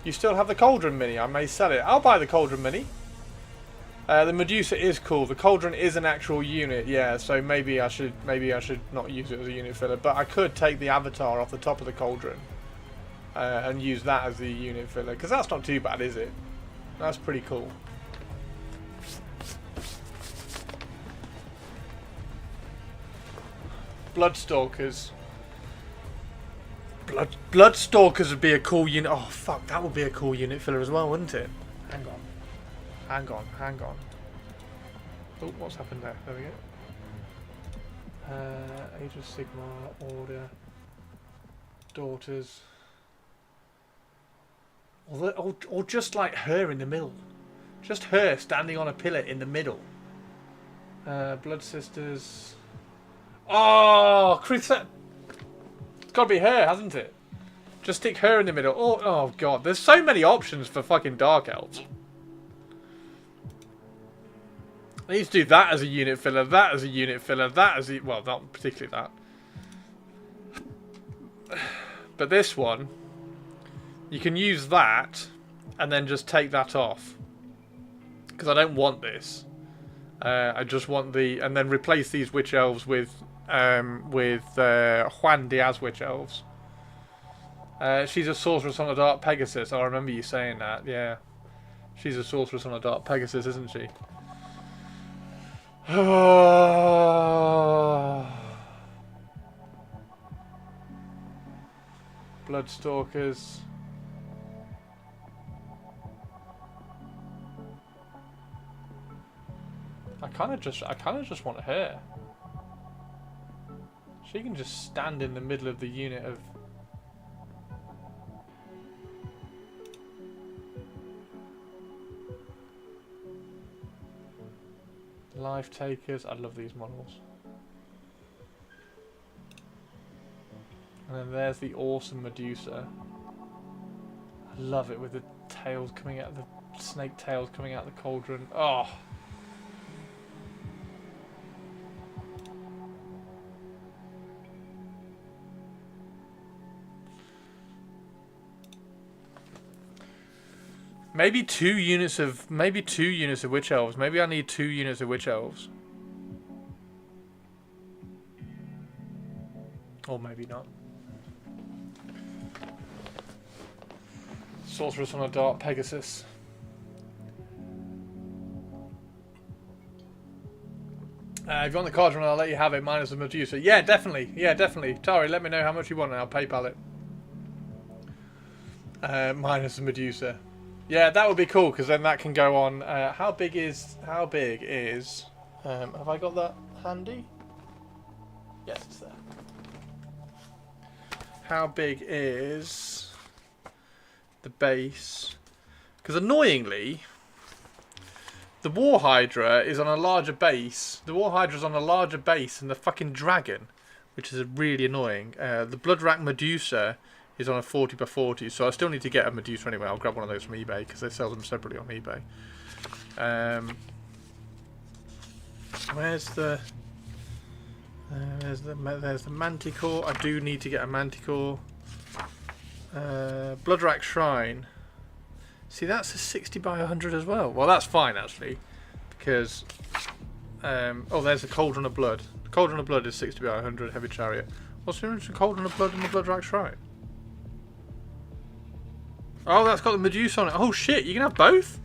S4: You still have the Cauldron Mini. I may sell it. I'll buy the Cauldron Mini. The Medusa is cool. The Cauldron is an actual unit, yeah. So maybe I should not use it as a unit filler. But I could take the avatar off the top of the Cauldron and use that as the unit filler, because that's not too bad, is it? That's pretty cool. Bloodstalkers. Bloodstalkers would be a cool unit. Oh fuck, that would be a cool unit filler as well, wouldn't it? Hang on. Oh, what's happened there? There we go. Age of Sigmar, Order, Daughters. Or just like her in the middle. Just her standing on a pillar in the middle. Blood Sisters. Oh, Chris. It's got to be her, hasn't it? Just stick her in the middle. Oh god, there's so many options for fucking Dark Elves. I need to do that as a unit filler, that as a unit filler, that as a... Well, not particularly that. But this one, you can use that and then just take that off. Because I don't want this. I just want the... And then replace these Witch Elves with Juan Diaz Witch Elves. She's a sorceress on a Dark Pegasus. I remember you saying that, yeah. She's a sorceress on a Dark Pegasus, isn't she? Bloodstalkers. I kind of just want her. She can just stand in the middle of the unit of... Life Takers. I love these models. And then there's the awesome Medusa. I love it with the tails coming out, the snake tails coming out of the cauldron. Oh. Maybe two units of Witch Elves. Maybe I need 2 units of Witch Elves. Or maybe not. Sorceress on a Dark Pegasus. If you want the Cauldron, I'll let you have it, minus the Medusa. Yeah, definitely. Yeah, definitely. Tari, let me know how much you want and I'll PayPal it. Minus the Medusa. Yeah, that would be cool, because then that can go on. How big is... have I got that handy? Yes, it's there. How big is the base? Because annoyingly, the War Hydra is on a larger base. The War Hydra is on a larger base than the fucking dragon, which is really annoying. The Bloodrack Medusa is on a 40x40, so I still need to get a Medusa anyway. I'll grab one of those from eBay because they sell them separately on eBay. Where's the... there's the Manticore. I do need to get a Manticore. Bloodrack Shrine. See, that's a 60 by 100 as well. Well, that's fine actually, because oh, there's the Cauldron of Blood. The Cauldron of Blood is 60 by 100 heavy chariot. What's the difference between Cauldron of Blood and the Bloodrack Shrine? Oh, that's got the Medusa on it. Oh shit, you can have both?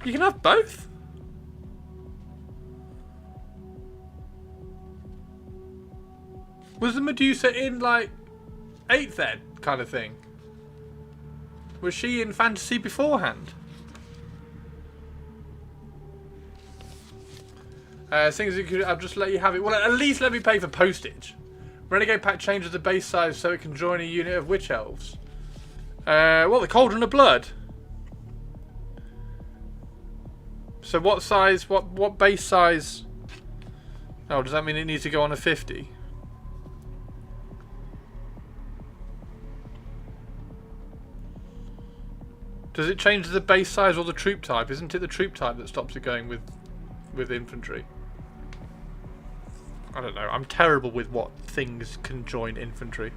S4: You can have both? Was the Medusa in like 8th ed kind of thing? Was she in fantasy beforehand? Things you could, I'll just let you have it. Well, at least let me pay for postage. Renegade Pack changes the base size so it can join a unit of Witch Elves. What, the Cauldron of Blood? So what size, what base size? Oh, does that mean it needs to go on a 50? Does it change the base size or the troop type? Isn't it the troop type that stops it going with infantry? I don't know. I'm terrible with what things can join infantry.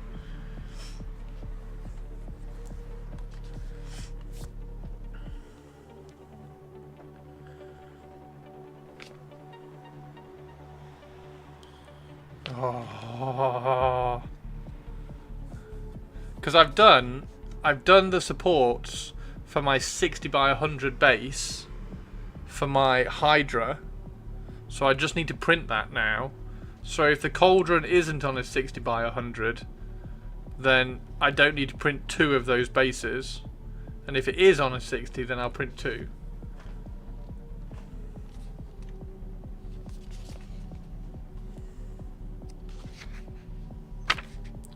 S4: Oh. Because I've done the supports for my 60 by 100 base for my Hydra, so I just need to print that now. So if the Cauldron isn't on a 60 by 100, then I don't need to print 2 of those bases, and if it is on a 60, then I'll print 2.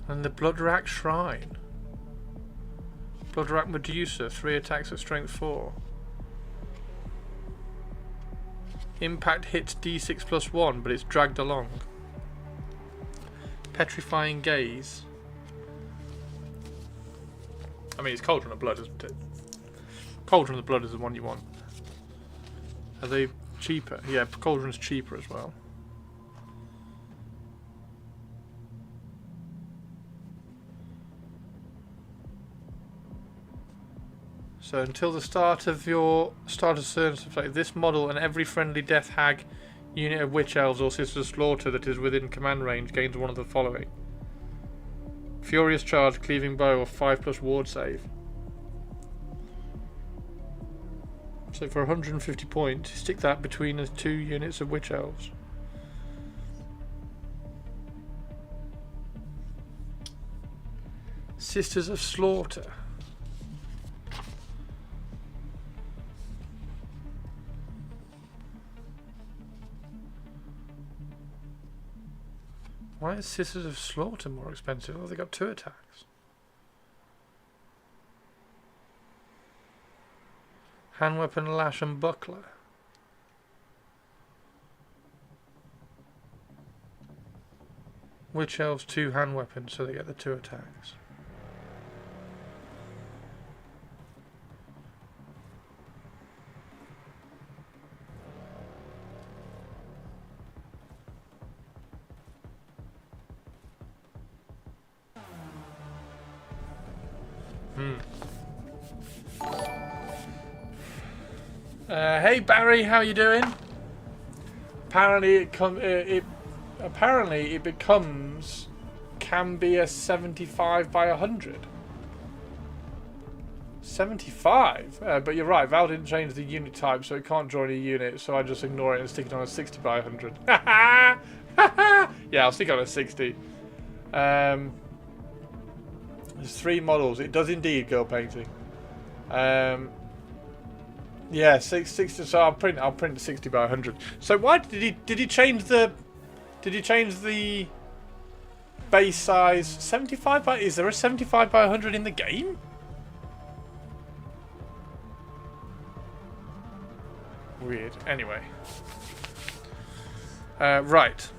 S4: And the Bloodrack Shrine. Bloodrack Medusa, 3 attacks at strength 4. Impact hits D6 plus 1, but it's dragged along. Petrifying Gaze. I mean, it's Cauldron of Blood, isn't it? Cauldron of Blood is the one you want. Are they cheaper? Yeah, Cauldron's cheaper as well. So until the start of your starter service, like this model and every friendly Death Hag unit of Witch Elves or Sisters of Slaughter that is within command range gains one of the following: Furious Charge, Cleaving Bow, or 5+ ward save. So for 150 points, stick that between the 2 units of Witch Elves. Sisters of Slaughter. Why is Sisters of Slaughter more expensive? Oh, they got 2 attacks. Hand weapon, lash, and buckler. Witch Elves 2 hand weapons, so they get the 2 attacks. Hey Barry, how you doing? Apparently it becomes can be a 75 by 100. 75? But you're right, Val didn't change the unit type, so it can't join a unit, so I just ignore it and stick it on a 60 by 100. Yeah, I'll stick it on a 60. There's 3 models. It does indeed, girl painting. Yeah, 60. So I'll print 60 by 100. So why did he change the base size 75 by? Is there a 75 by 100 in the game? Weird. Anyway, right.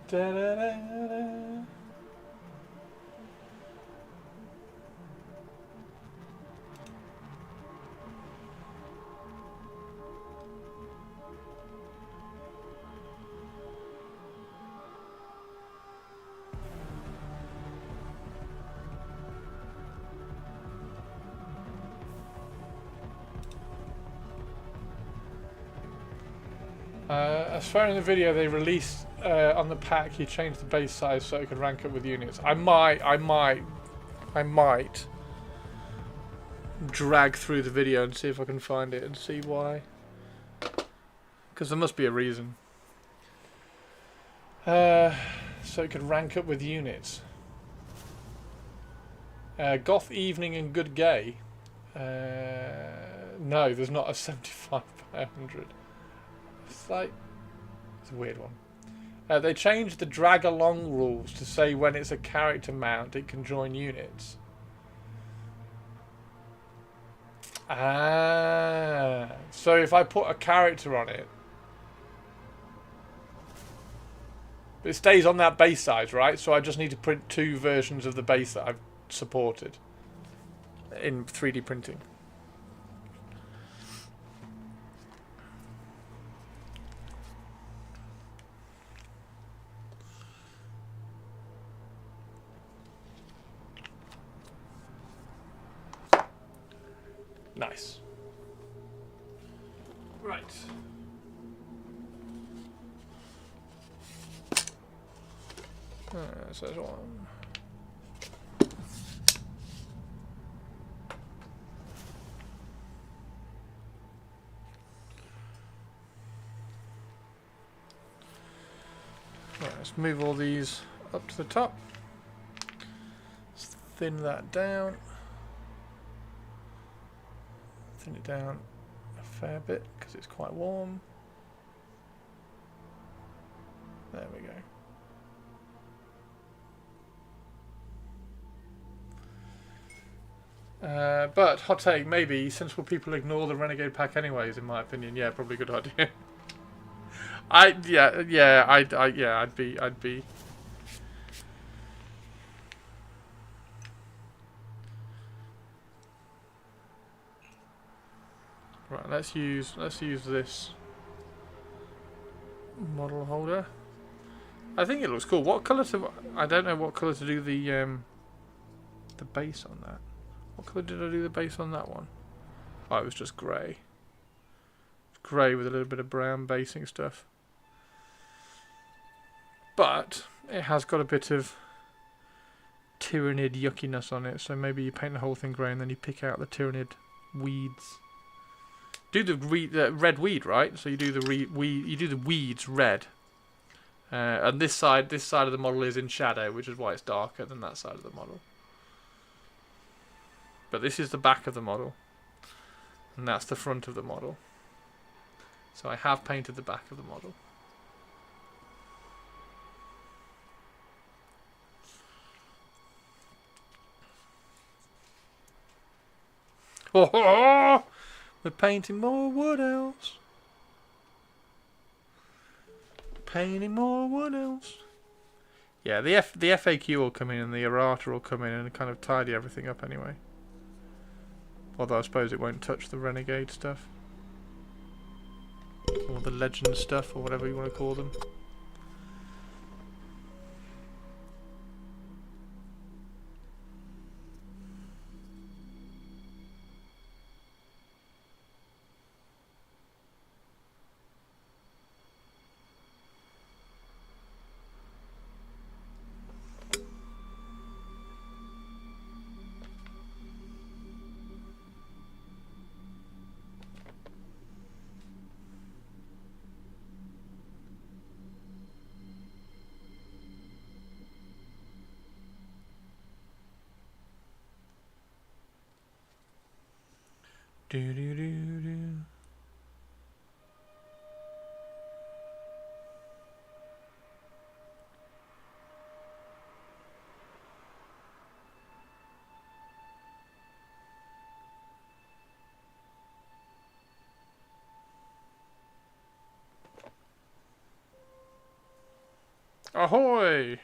S4: Da-da-da-da. As far in the video, they released on the pack. You changed the base size so it could rank up with units. I might drag through the video and see if I can find it and see why. Because there must be a reason. So it could rank up with units. Goth Evening and Good Gay. No, there's not a 75 by 100. It's a weird one. They changed the drag along rules to say when it's a character mount it can join units. So if I put a character on it, it stays on that base size, right? So I just need to print 2 versions of the base that I've supported in 3D printing. Nice. Right. So there's one. Right, let's move all these up to the top. Let's thin that down. Thin it down a fair bit because it's quite warm. There we go. But hot take, maybe sensible people ignore the Renegade pack anyways. In my opinion, yeah, probably a good idea. I'd be. Right, let's use this model holder. I think it looks cool. What colour to? I don't know what colour to do the base on that. What colour did I do the base on that one? Oh, it was just grey. Grey with a little bit of brown basing stuff. But it has got a bit of Tyranid yuckiness on it, so maybe you paint the whole thing grey and then you pick out the Tyranid weeds. Do the red weed, right? So you do the you do the weeds red, and this side of the model is in shadow, which is why it's darker than that side of the model. But this is the back of the model, and that's the front of the model. So I have painted the back of the model. Oh, we're painting more wood elves. Painting more wood elves. Yeah, the FAQ will come in and the errata will come in and kind of tidy everything up anyway. Although I suppose it won't touch the Renegade stuff. Or the Legend stuff, or whatever you want to call them. Do do do do. Ahoy!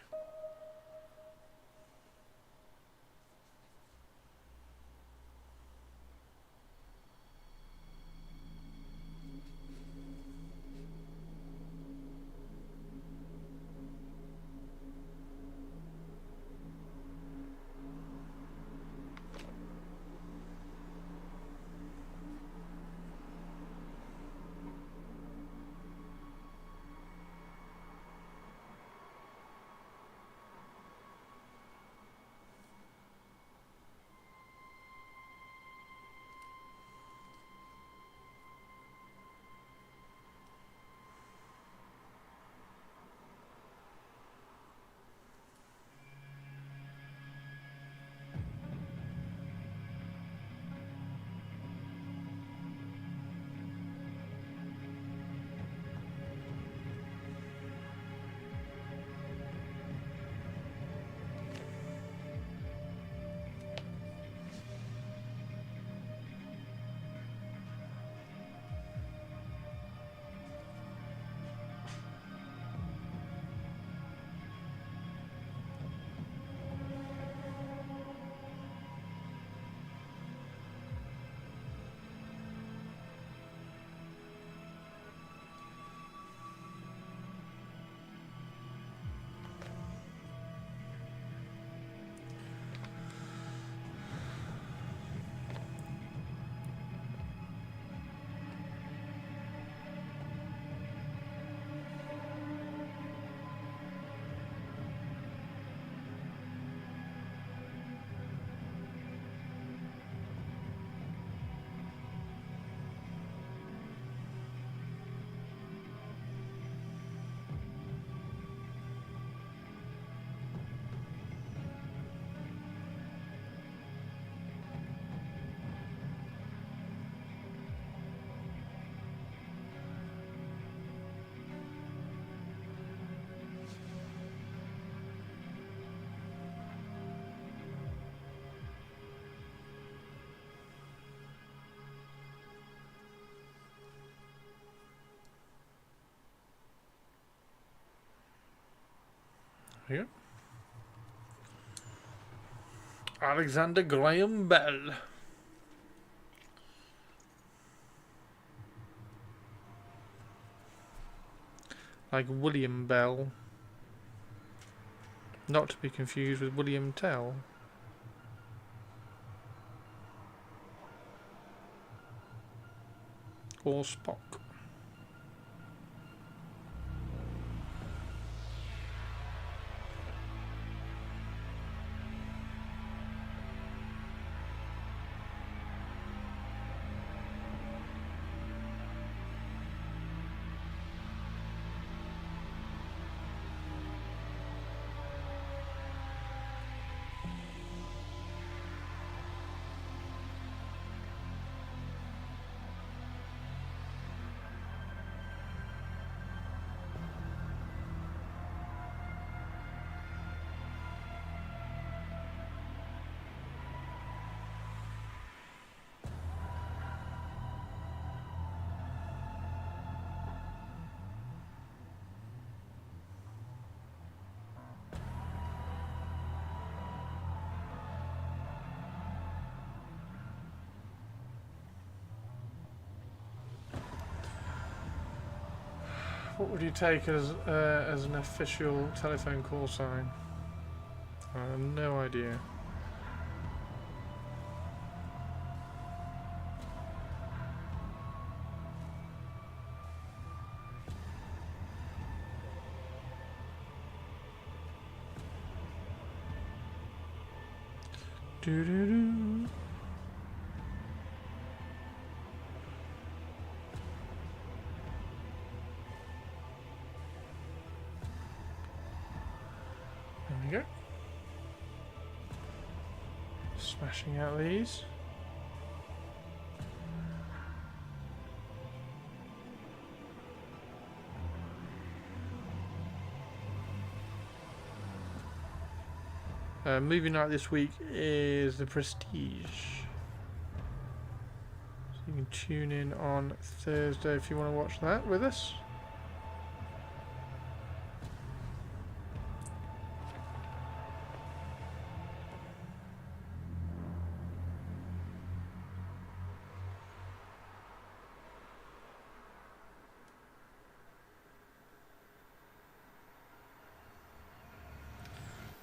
S4: Here. Alexander Graham Bell. Like William Bell. Not to be confused with William Tell. Or Spock. What would you take as an official telephone call sign? I have no idea. Doo-doo-doo. There we go. Smashing out these. Movie night this week is The Prestige. So you can tune in on Thursday if you want to watch that with us.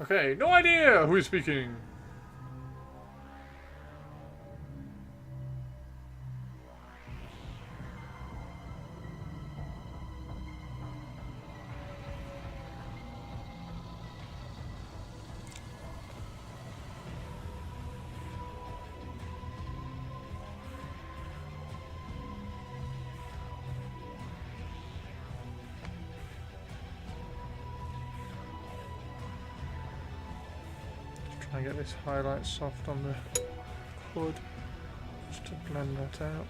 S4: Okay, no idea who is speaking. Try and get this highlight soft on the hood just to blend that out.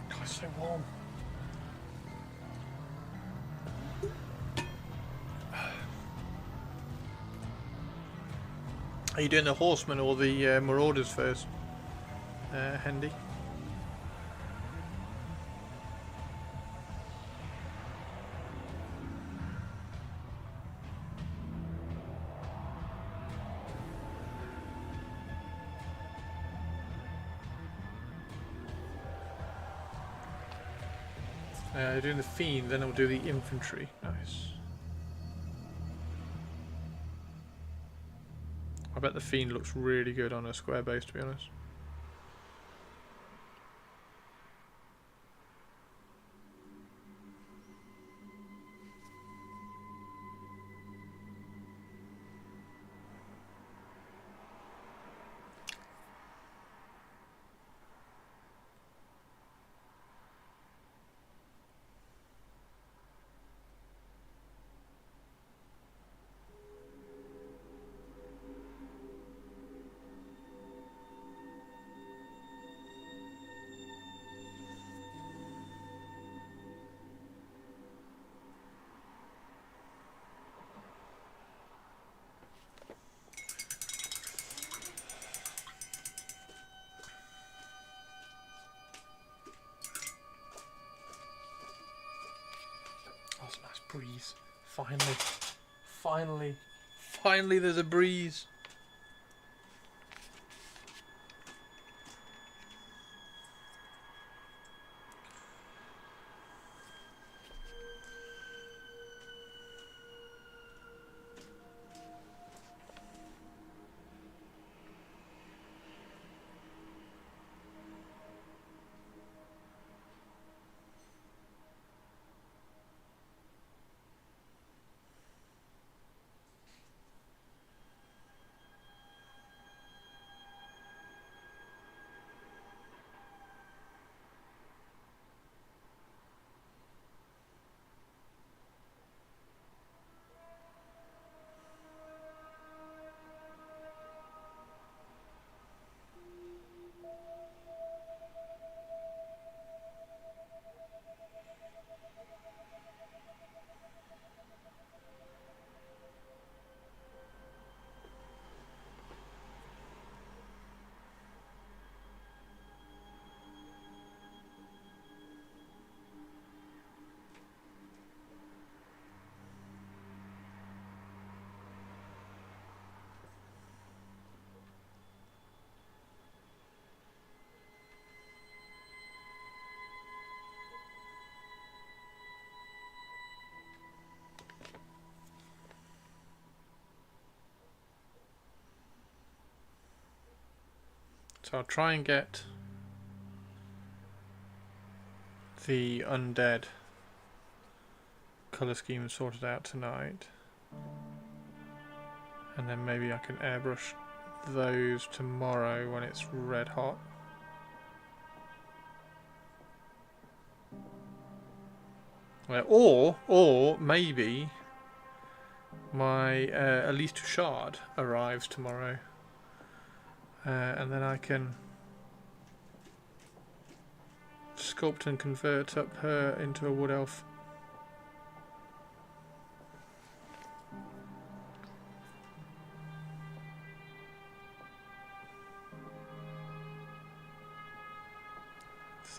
S4: God, it's so warm. Are you doing the horsemen or the marauders first, Hendy? Doing the fiend, then I'll do the infantry. Nice. I bet the fiend looks really good on a square base, to be honest. That's a nice breeze. Finally there's a breeze. So I'll try and get the undead colour scheme sorted out tonight, and then maybe I can airbrush those tomorrow when it's red hot. Or maybe my Elise Touchard arrives tomorrow. And then I can sculpt and convert up her into a wood elf.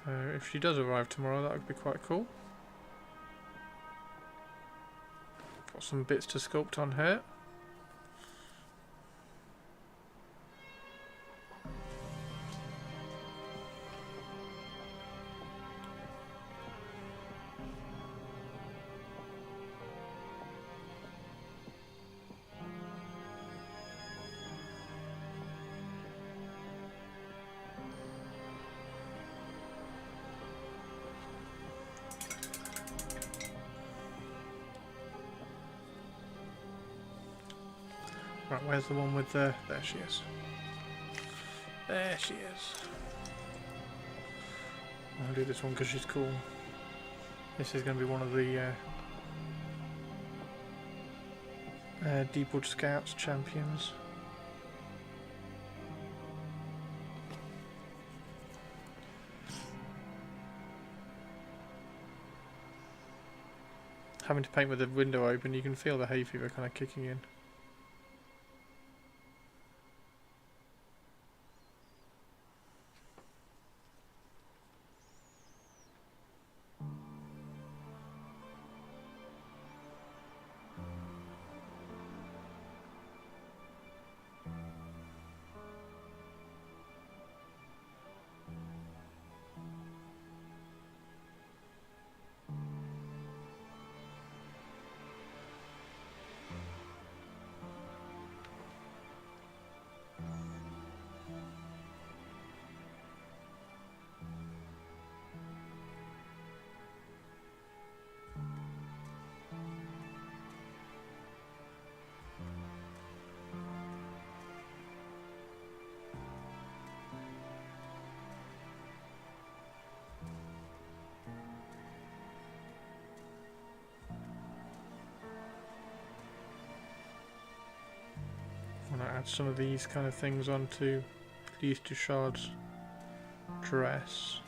S4: So if she does arrive tomorrow, that would be quite cool. Got some bits to sculpt on her. Right, where's the one with the... There she is. There she is. I'll do this one because she's cool. This is going to be one of the Deepwood Scouts champions. Having to paint with the window open, you can feel the hay fever kind of kicking in. I want to add some of these kind of things onto Lise Duchard's dress.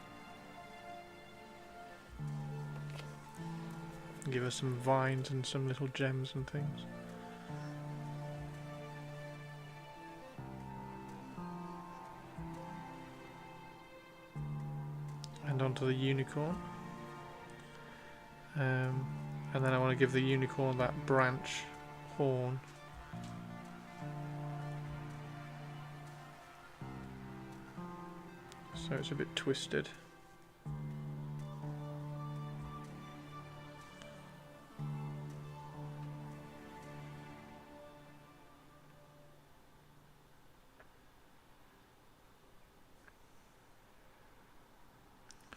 S4: Give her some vines and some little gems and things. And onto the unicorn. And then I want to give the unicorn that branch horn. So it's a bit twisted.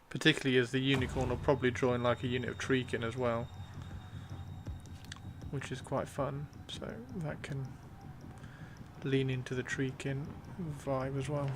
S4: Particularly as the unicorn will probably join like a unit of Treekin as well, which is quite fun, so that can lean into the Treekin vibe as well.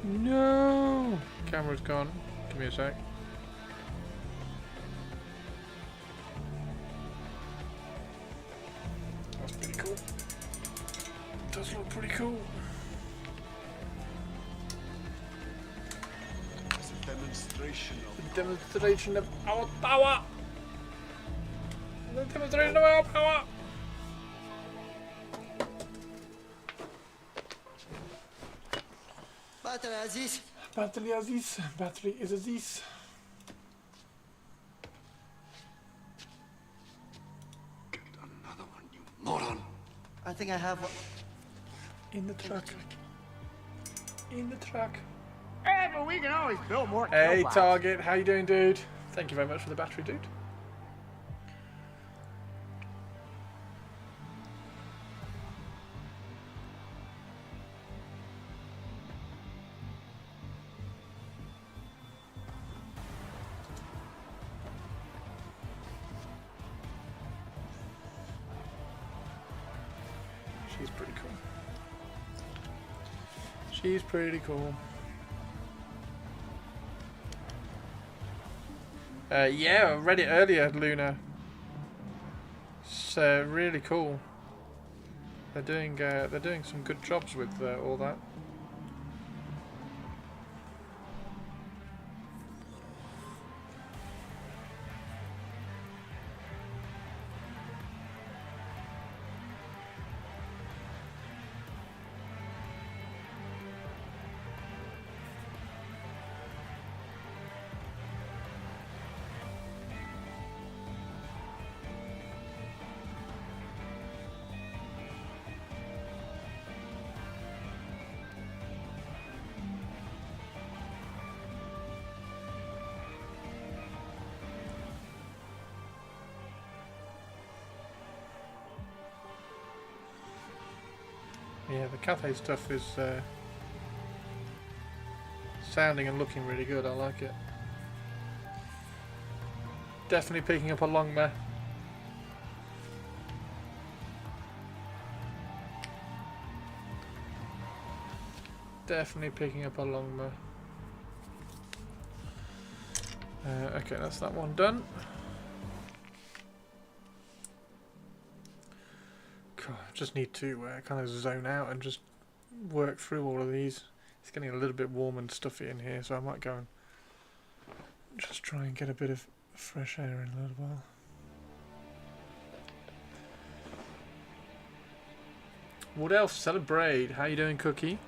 S4: No! Camera's gone. Give me a sec. That's pretty cool. Does look pretty cool.
S1: It's a demonstration of
S4: Demonstration of our power! The demonstration of our power!
S6: Battery Aziz.
S4: Battery Aziz. Battery is Aziz.
S1: Get another one, you moron.
S6: I think I have one.
S4: In the truck. In the truck.
S6: Hey, but we can always build more.
S4: Hey
S6: robots.
S4: Target, how you doing, dude? Thank you very much for the battery, dude. She's pretty cool. She's pretty cool. Yeah, I read it earlier, Luna. It's really cool. They're doing some good jobs with all that. Yeah, the Cathay stuff is sounding and looking really good. I like it. Definitely picking up a Longmire. Definitely picking up a Longmire. Okay, that's that one done. God, I just need to kind of zone out and just work through all of these. It's getting a little bit warm and stuffy in here, so I might go and just try and get a bit of fresh air in a little while. What else? Celebrate. How you doing, Cookie?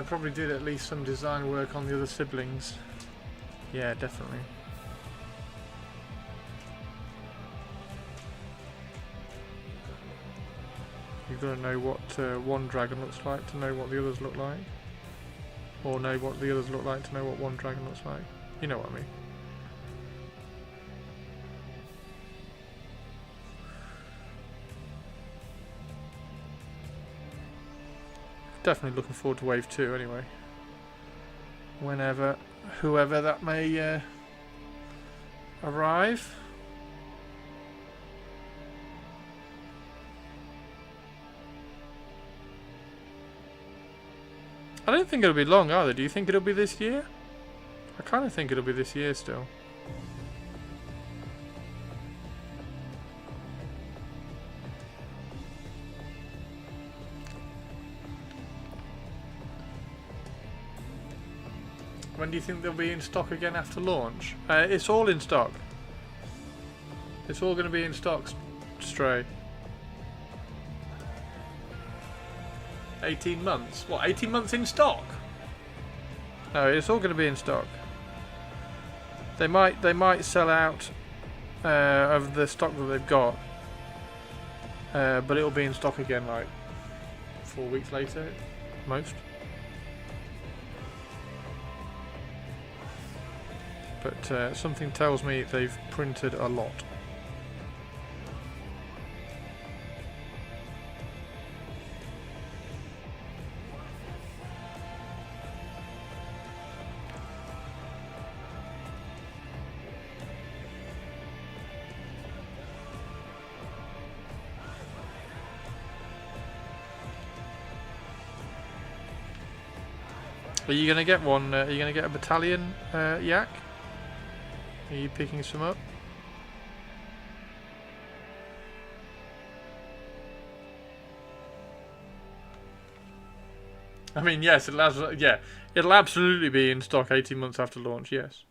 S4: Probably did at least some design work on the other siblings. Yeah, definitely. You've got to know what one dragon looks like to know what the others look like. Or know what the others look like to know what one dragon looks like. You know what I mean. Definitely looking forward to Wave 2 anyway. Whenever, whoever that may arrive. I don't think it'll be long either. Do you think it'll be this year? I kind of think it'll be this year still. When do you think they'll be in stock again after launch? It's all in stock. It's all going to be in stock, Stray. 18 months? What, 18 months in stock? No, it's all going to be in stock. They might sell out of the stock that they've got, but it'll be in stock again like 4 weeks later, most. But something tells me they've printed a lot. Are you going to get one? Are you going to get a battalion, Yak? Are you picking some up? I mean, yes, it'll absolutely be in stock 18 months after launch, yes.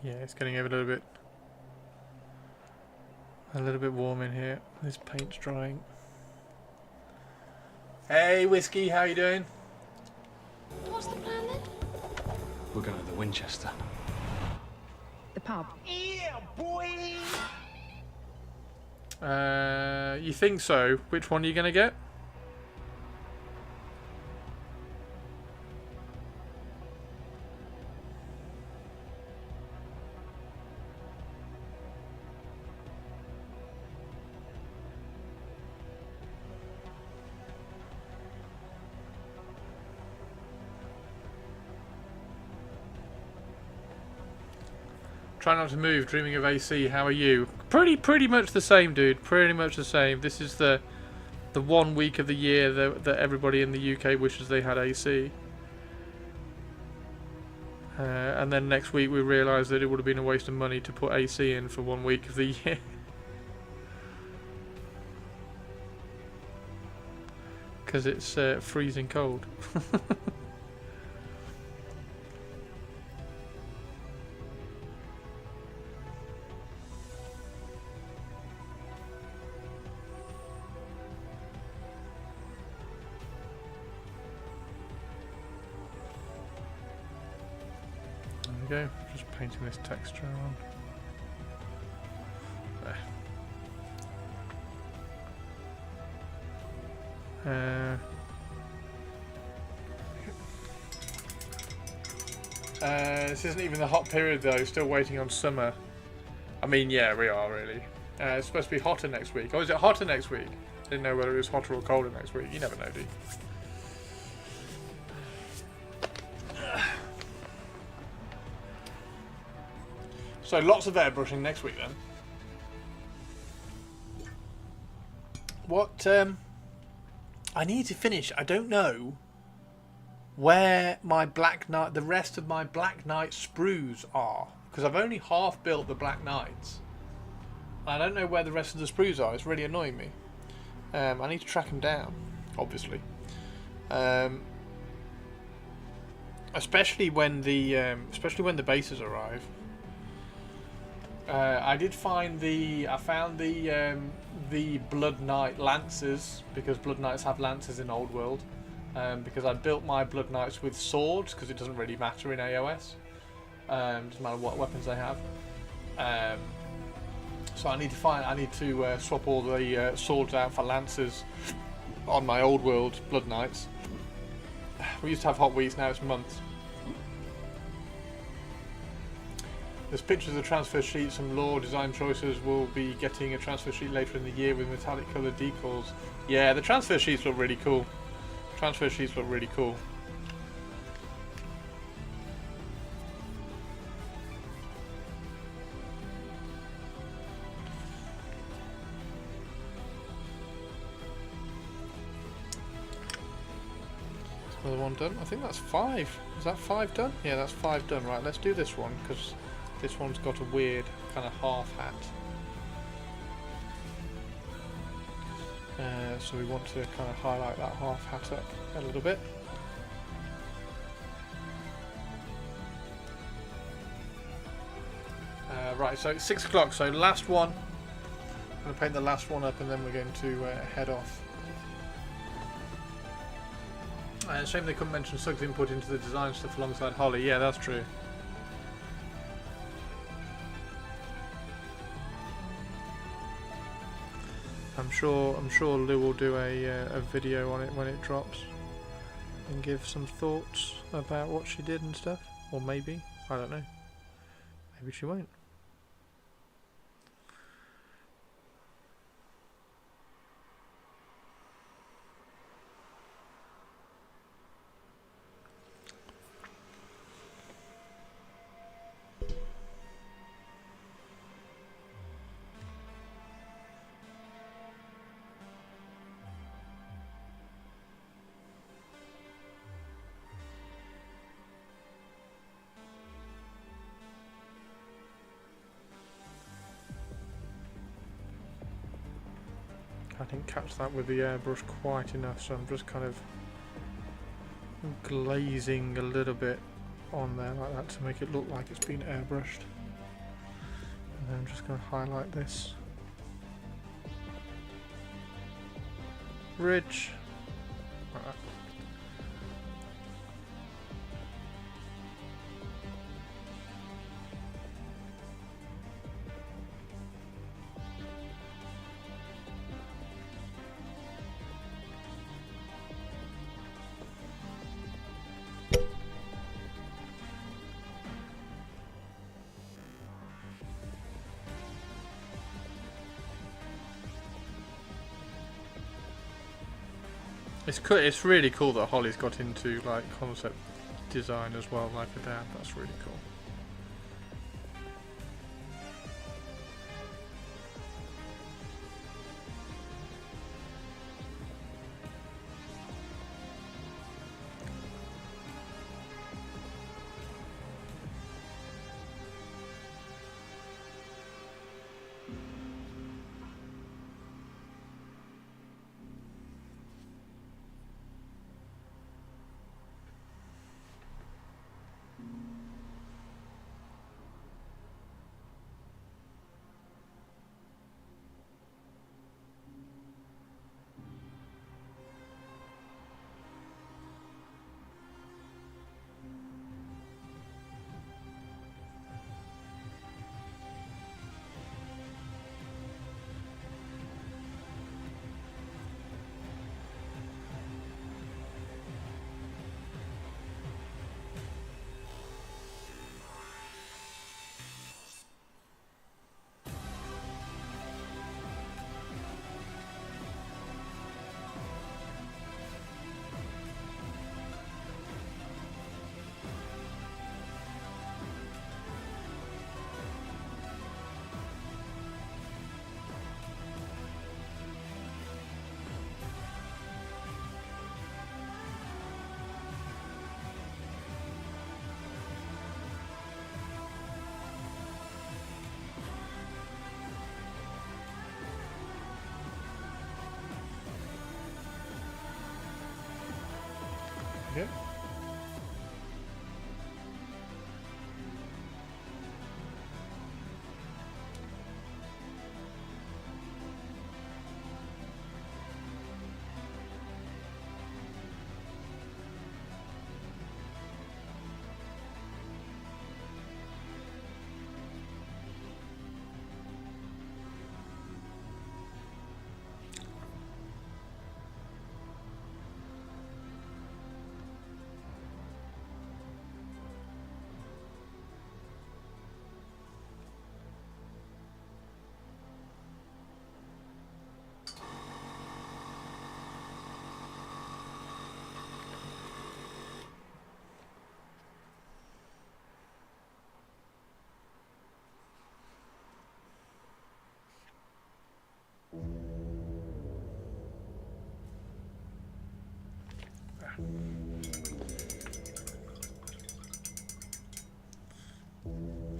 S4: Yeah, it's getting a little bit warm in here. This paint's drying. Hey, Whiskey, how you doing?
S2: What's the plan then?
S1: We're going to the Winchester.
S5: The pub.
S4: You think so? Which one are you gonna get? Try not to move, dreaming of AC, how are you? Pretty much the same, dude. Pretty much the same. This is the 1 week of the year that everybody in the UK wishes they had AC. And then next week we realised that it would have been a waste of money to put AC in for 1 week of the year. Because it's freezing cold. Go. Just painting this texture on. There. This isn't even the hot period though, still waiting on summer. I mean, yeah, we are really. It's supposed to be hotter next week. Oh, is it hotter next week? Didn't know whether it was hotter or colder next week. You never know, do you? So lots of airbrushing next week then. What I need to finish, I don't know where my Black Knight, the rest of my Black Knight sprues are, because I've only half built the Black Knights. I don't know where the rest of the sprues are. It's really annoying me. I need to track them down, obviously. Especially when the bases arrive. I found the Blood Knight Lancers, because Blood Knights have Lancers in Old World. Because I built my Blood Knights with swords, because it doesn't really matter in AOS. Doesn't matter what weapons they have. So I need to swap all the swords out for Lancers on my Old World Blood Knights. We used to have hot weeks, now it's months. There's pictures of transfer sheets, some lore design choices. We'll be getting a transfer sheet later in the year with metallic coloured decals. Yeah, the transfer sheets look really cool. Transfer sheets look really cool. Another one done. I think that's 5. Is that 5 done? Yeah, that's 5 done. Right, let's do this one because this one's got a weird kind of half hat. So we want to kind of highlight that half hat up a little bit. Right, so it's 6 o'clock, so last one. I'm going to paint the last one up and then we're going to head off. Shame they couldn't mention Sug's input into the design stuff alongside Holly. Yeah, that's true. I'm sure Lou will do a video on it when it drops and give some thoughts about what she did and stuff. Or maybe, I don't know. Maybe she won't. I didn't catch that with the airbrush quite enough, so I'm just kind of glazing a little bit on there like that to make it look like it's been airbrushed. And then I'm just going to highlight this ridge like that. It's really cool that Holly's got into like concept design as well, like her dad. That's really cool.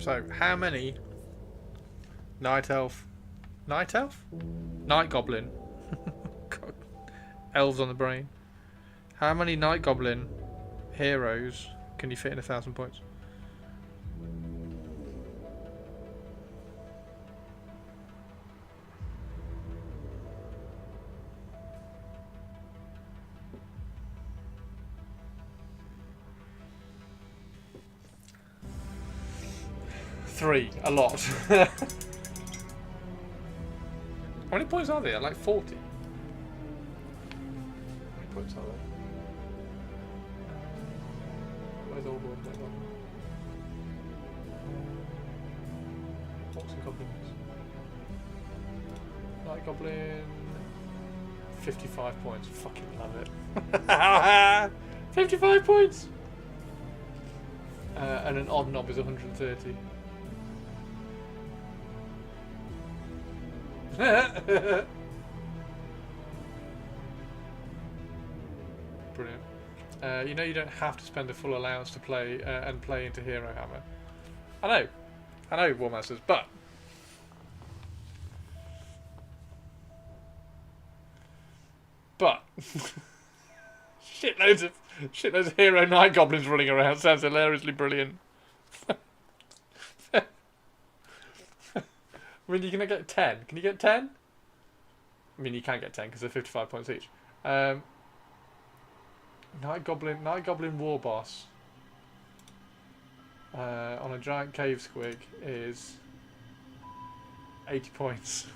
S4: So, how many night elf, night goblin, God. Elves on the brain. How many night goblin heroes can you fit in 1,000 points? Three, a lot. How many points are there? Like 40. How many points are there? Where's all the ones? What's the goblins? Night Goblin. 55 points. Fucking love it. 55 points! And an odd knob is 130. Brilliant. You know you don't have to spend a full allowance to play and play into Hero Hammer. I know, War Masters, but shitloads of Hero Night Goblins running around sounds hilariously brilliant. I mean, you're going to get 10. Can you get 10? I mean, you can get 10 because they're 55 points each. Night Goblin War Boss on a giant cave squig is 80 points.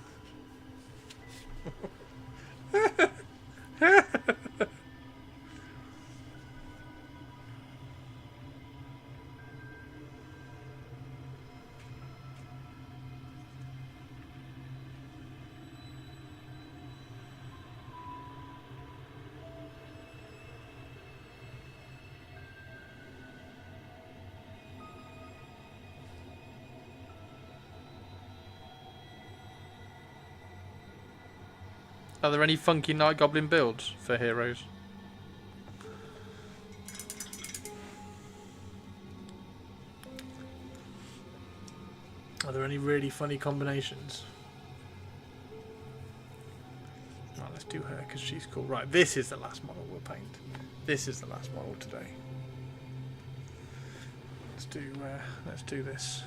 S4: Are there any funky Night Goblin builds for heroes? Are there any really funny combinations? Right, let's do her because she's cool. Right, this is the last model we'll paint. This is the last model today. Let's do this.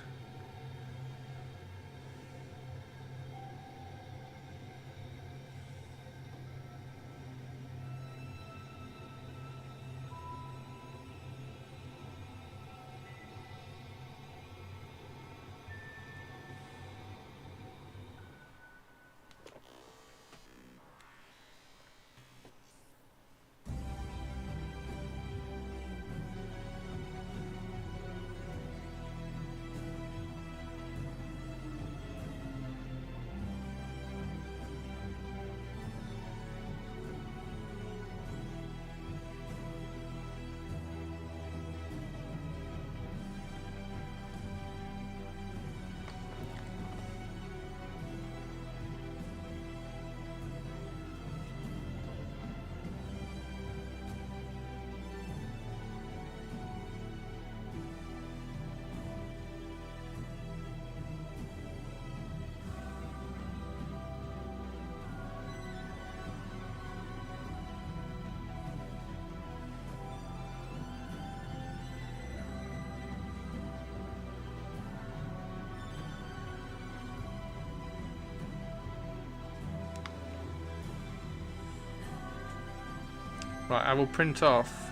S4: Right, I will print off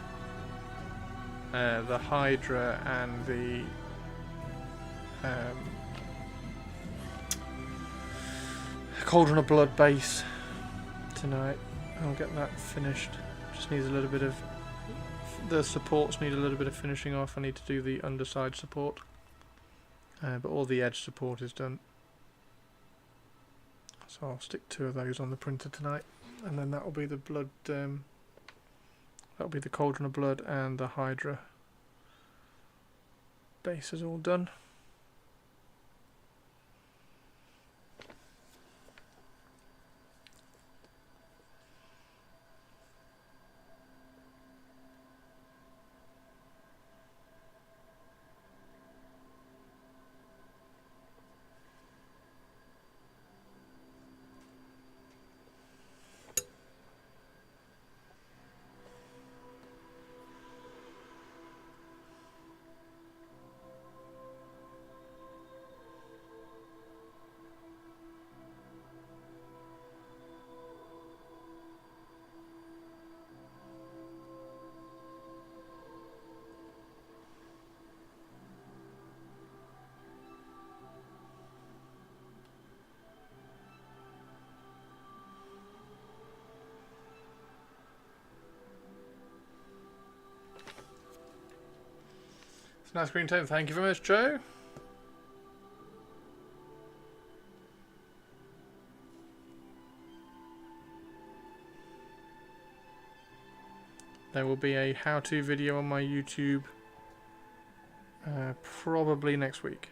S4: the Hydra and the Cauldron of Blood base tonight. I'll get that finished. Just needs a little bit of... The supports need a little bit of finishing off. I need to do the underside support. But all the edge support is done. So I'll stick 2 of those on the printer tonight. And then that will be the blood... that'll be the Cauldron of Blood and the Hydra base is all done. It's a nice green tone. Thank you very much, Joe. There will be a how-to video on my YouTube probably next week.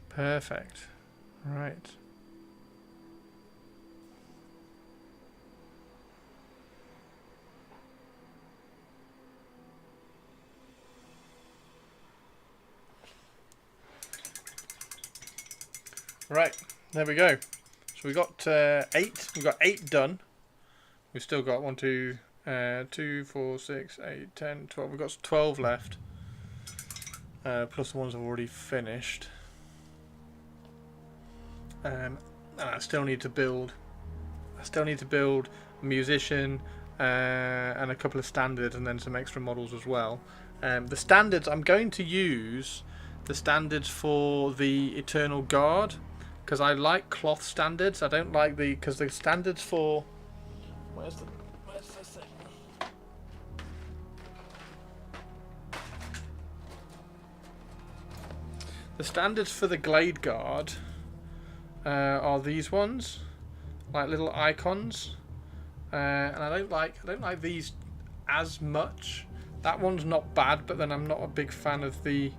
S4: Perfect. Right. Right, there we go. So we got 8. We've got 8 done. We've still got 1, 2, 2, 4, 6, 8, 10, 12. We've got 12 left. Plus the ones I've already finished. And I still need to build. A musician and a couple of standards, and then some extra models as well. The standards, I'm going to use the standards for the Eternal Guard, because I like cloth standards. I don't like because the standards for where's this thing? The standards for the Glade Guard are these ones, like little icons, and I don't like these as much. That one's not bad, but then I'm not a big fan of the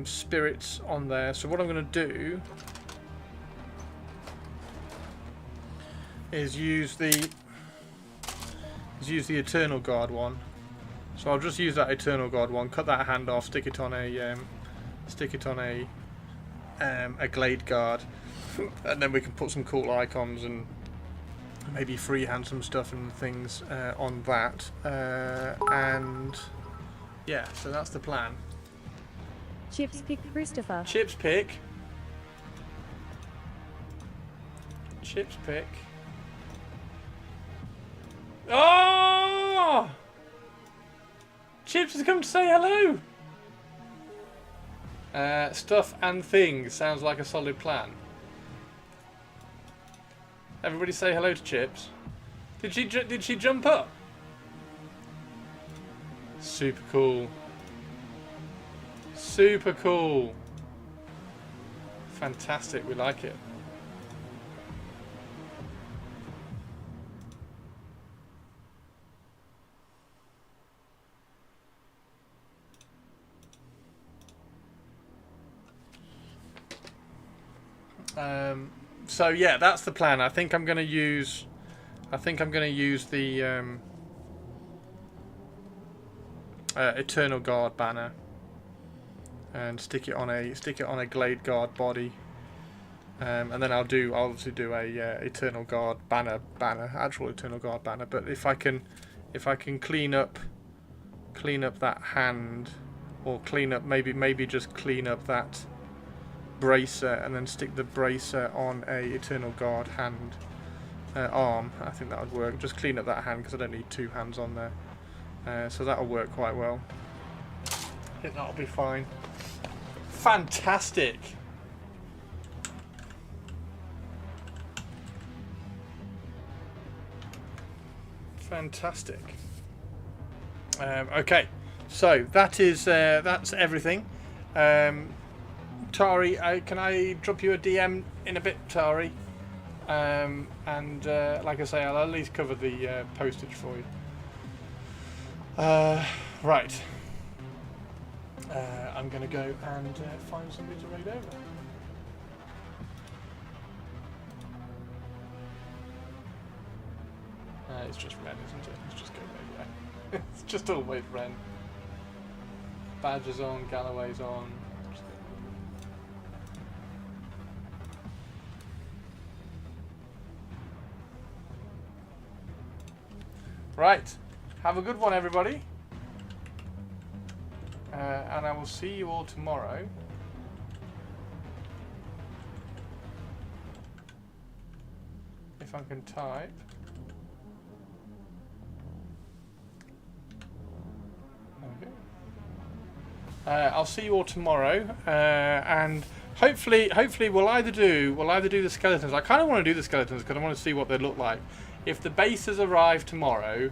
S4: spirits on there. So what I'm going to do is use the Eternal Guard one. So I'll just use that Eternal Guard one, cut that hand off, stick it on a Glade Guard, and then we can put some cool icons and maybe freehand some stuff and things on that. And yeah, so that's the plan.
S5: Chips pick Christopher.
S4: Chips pick. Oh! Chips has come to say hello. Stuff and things sounds like a solid plan. Everybody say hello to Chips. Did she jump up? Super cool. Super cool. Fantastic, we like it. So yeah, that's the plan. I think I'm going to use the Eternal Guard banner, and stick it on a Glade Guard body, and then I'll obviously do a Eternal Guard banner, actual Eternal Guard banner. But if I can clean up that hand, or maybe just clean up that bracer, and then stick the bracer on a Eternal Guard hand arm, I think that would work. Just clean up that hand because I don't need two hands on there, so that'll work quite well. I think that'll be fine. Fantastic. Fantastic. Okay, so that's everything. Tari, can I drop you a DM in a bit, Tari? And like I say, I'll at least cover the postage for you. Right. I'm going to go and find somebody to raid over. It's just Ren, isn't it? Let's just go raid Ren. It's just always Ren. Badger's on, Galloway's on. Right. Have a good one, everybody. And I will see you all tomorrow. If I can type. Okay. I'll see you all tomorrow, and hopefully we'll either do the skeletons. I kind of want to do the skeletons because I want to see what they look like. If the bases arrive tomorrow,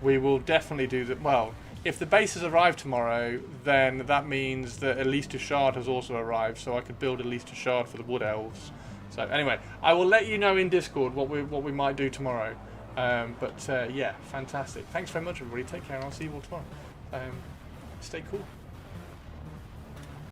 S4: we will definitely do that. Well, if the bases arrive tomorrow, then that means that at least a shard has also arrived, so I could build at least a shard for the Wood Elves. So anyway, I will let you know in Discord what we might do tomorrow. Yeah, fantastic. Thanks very much, everybody. Take care, and I'll see you all tomorrow. Stay cool.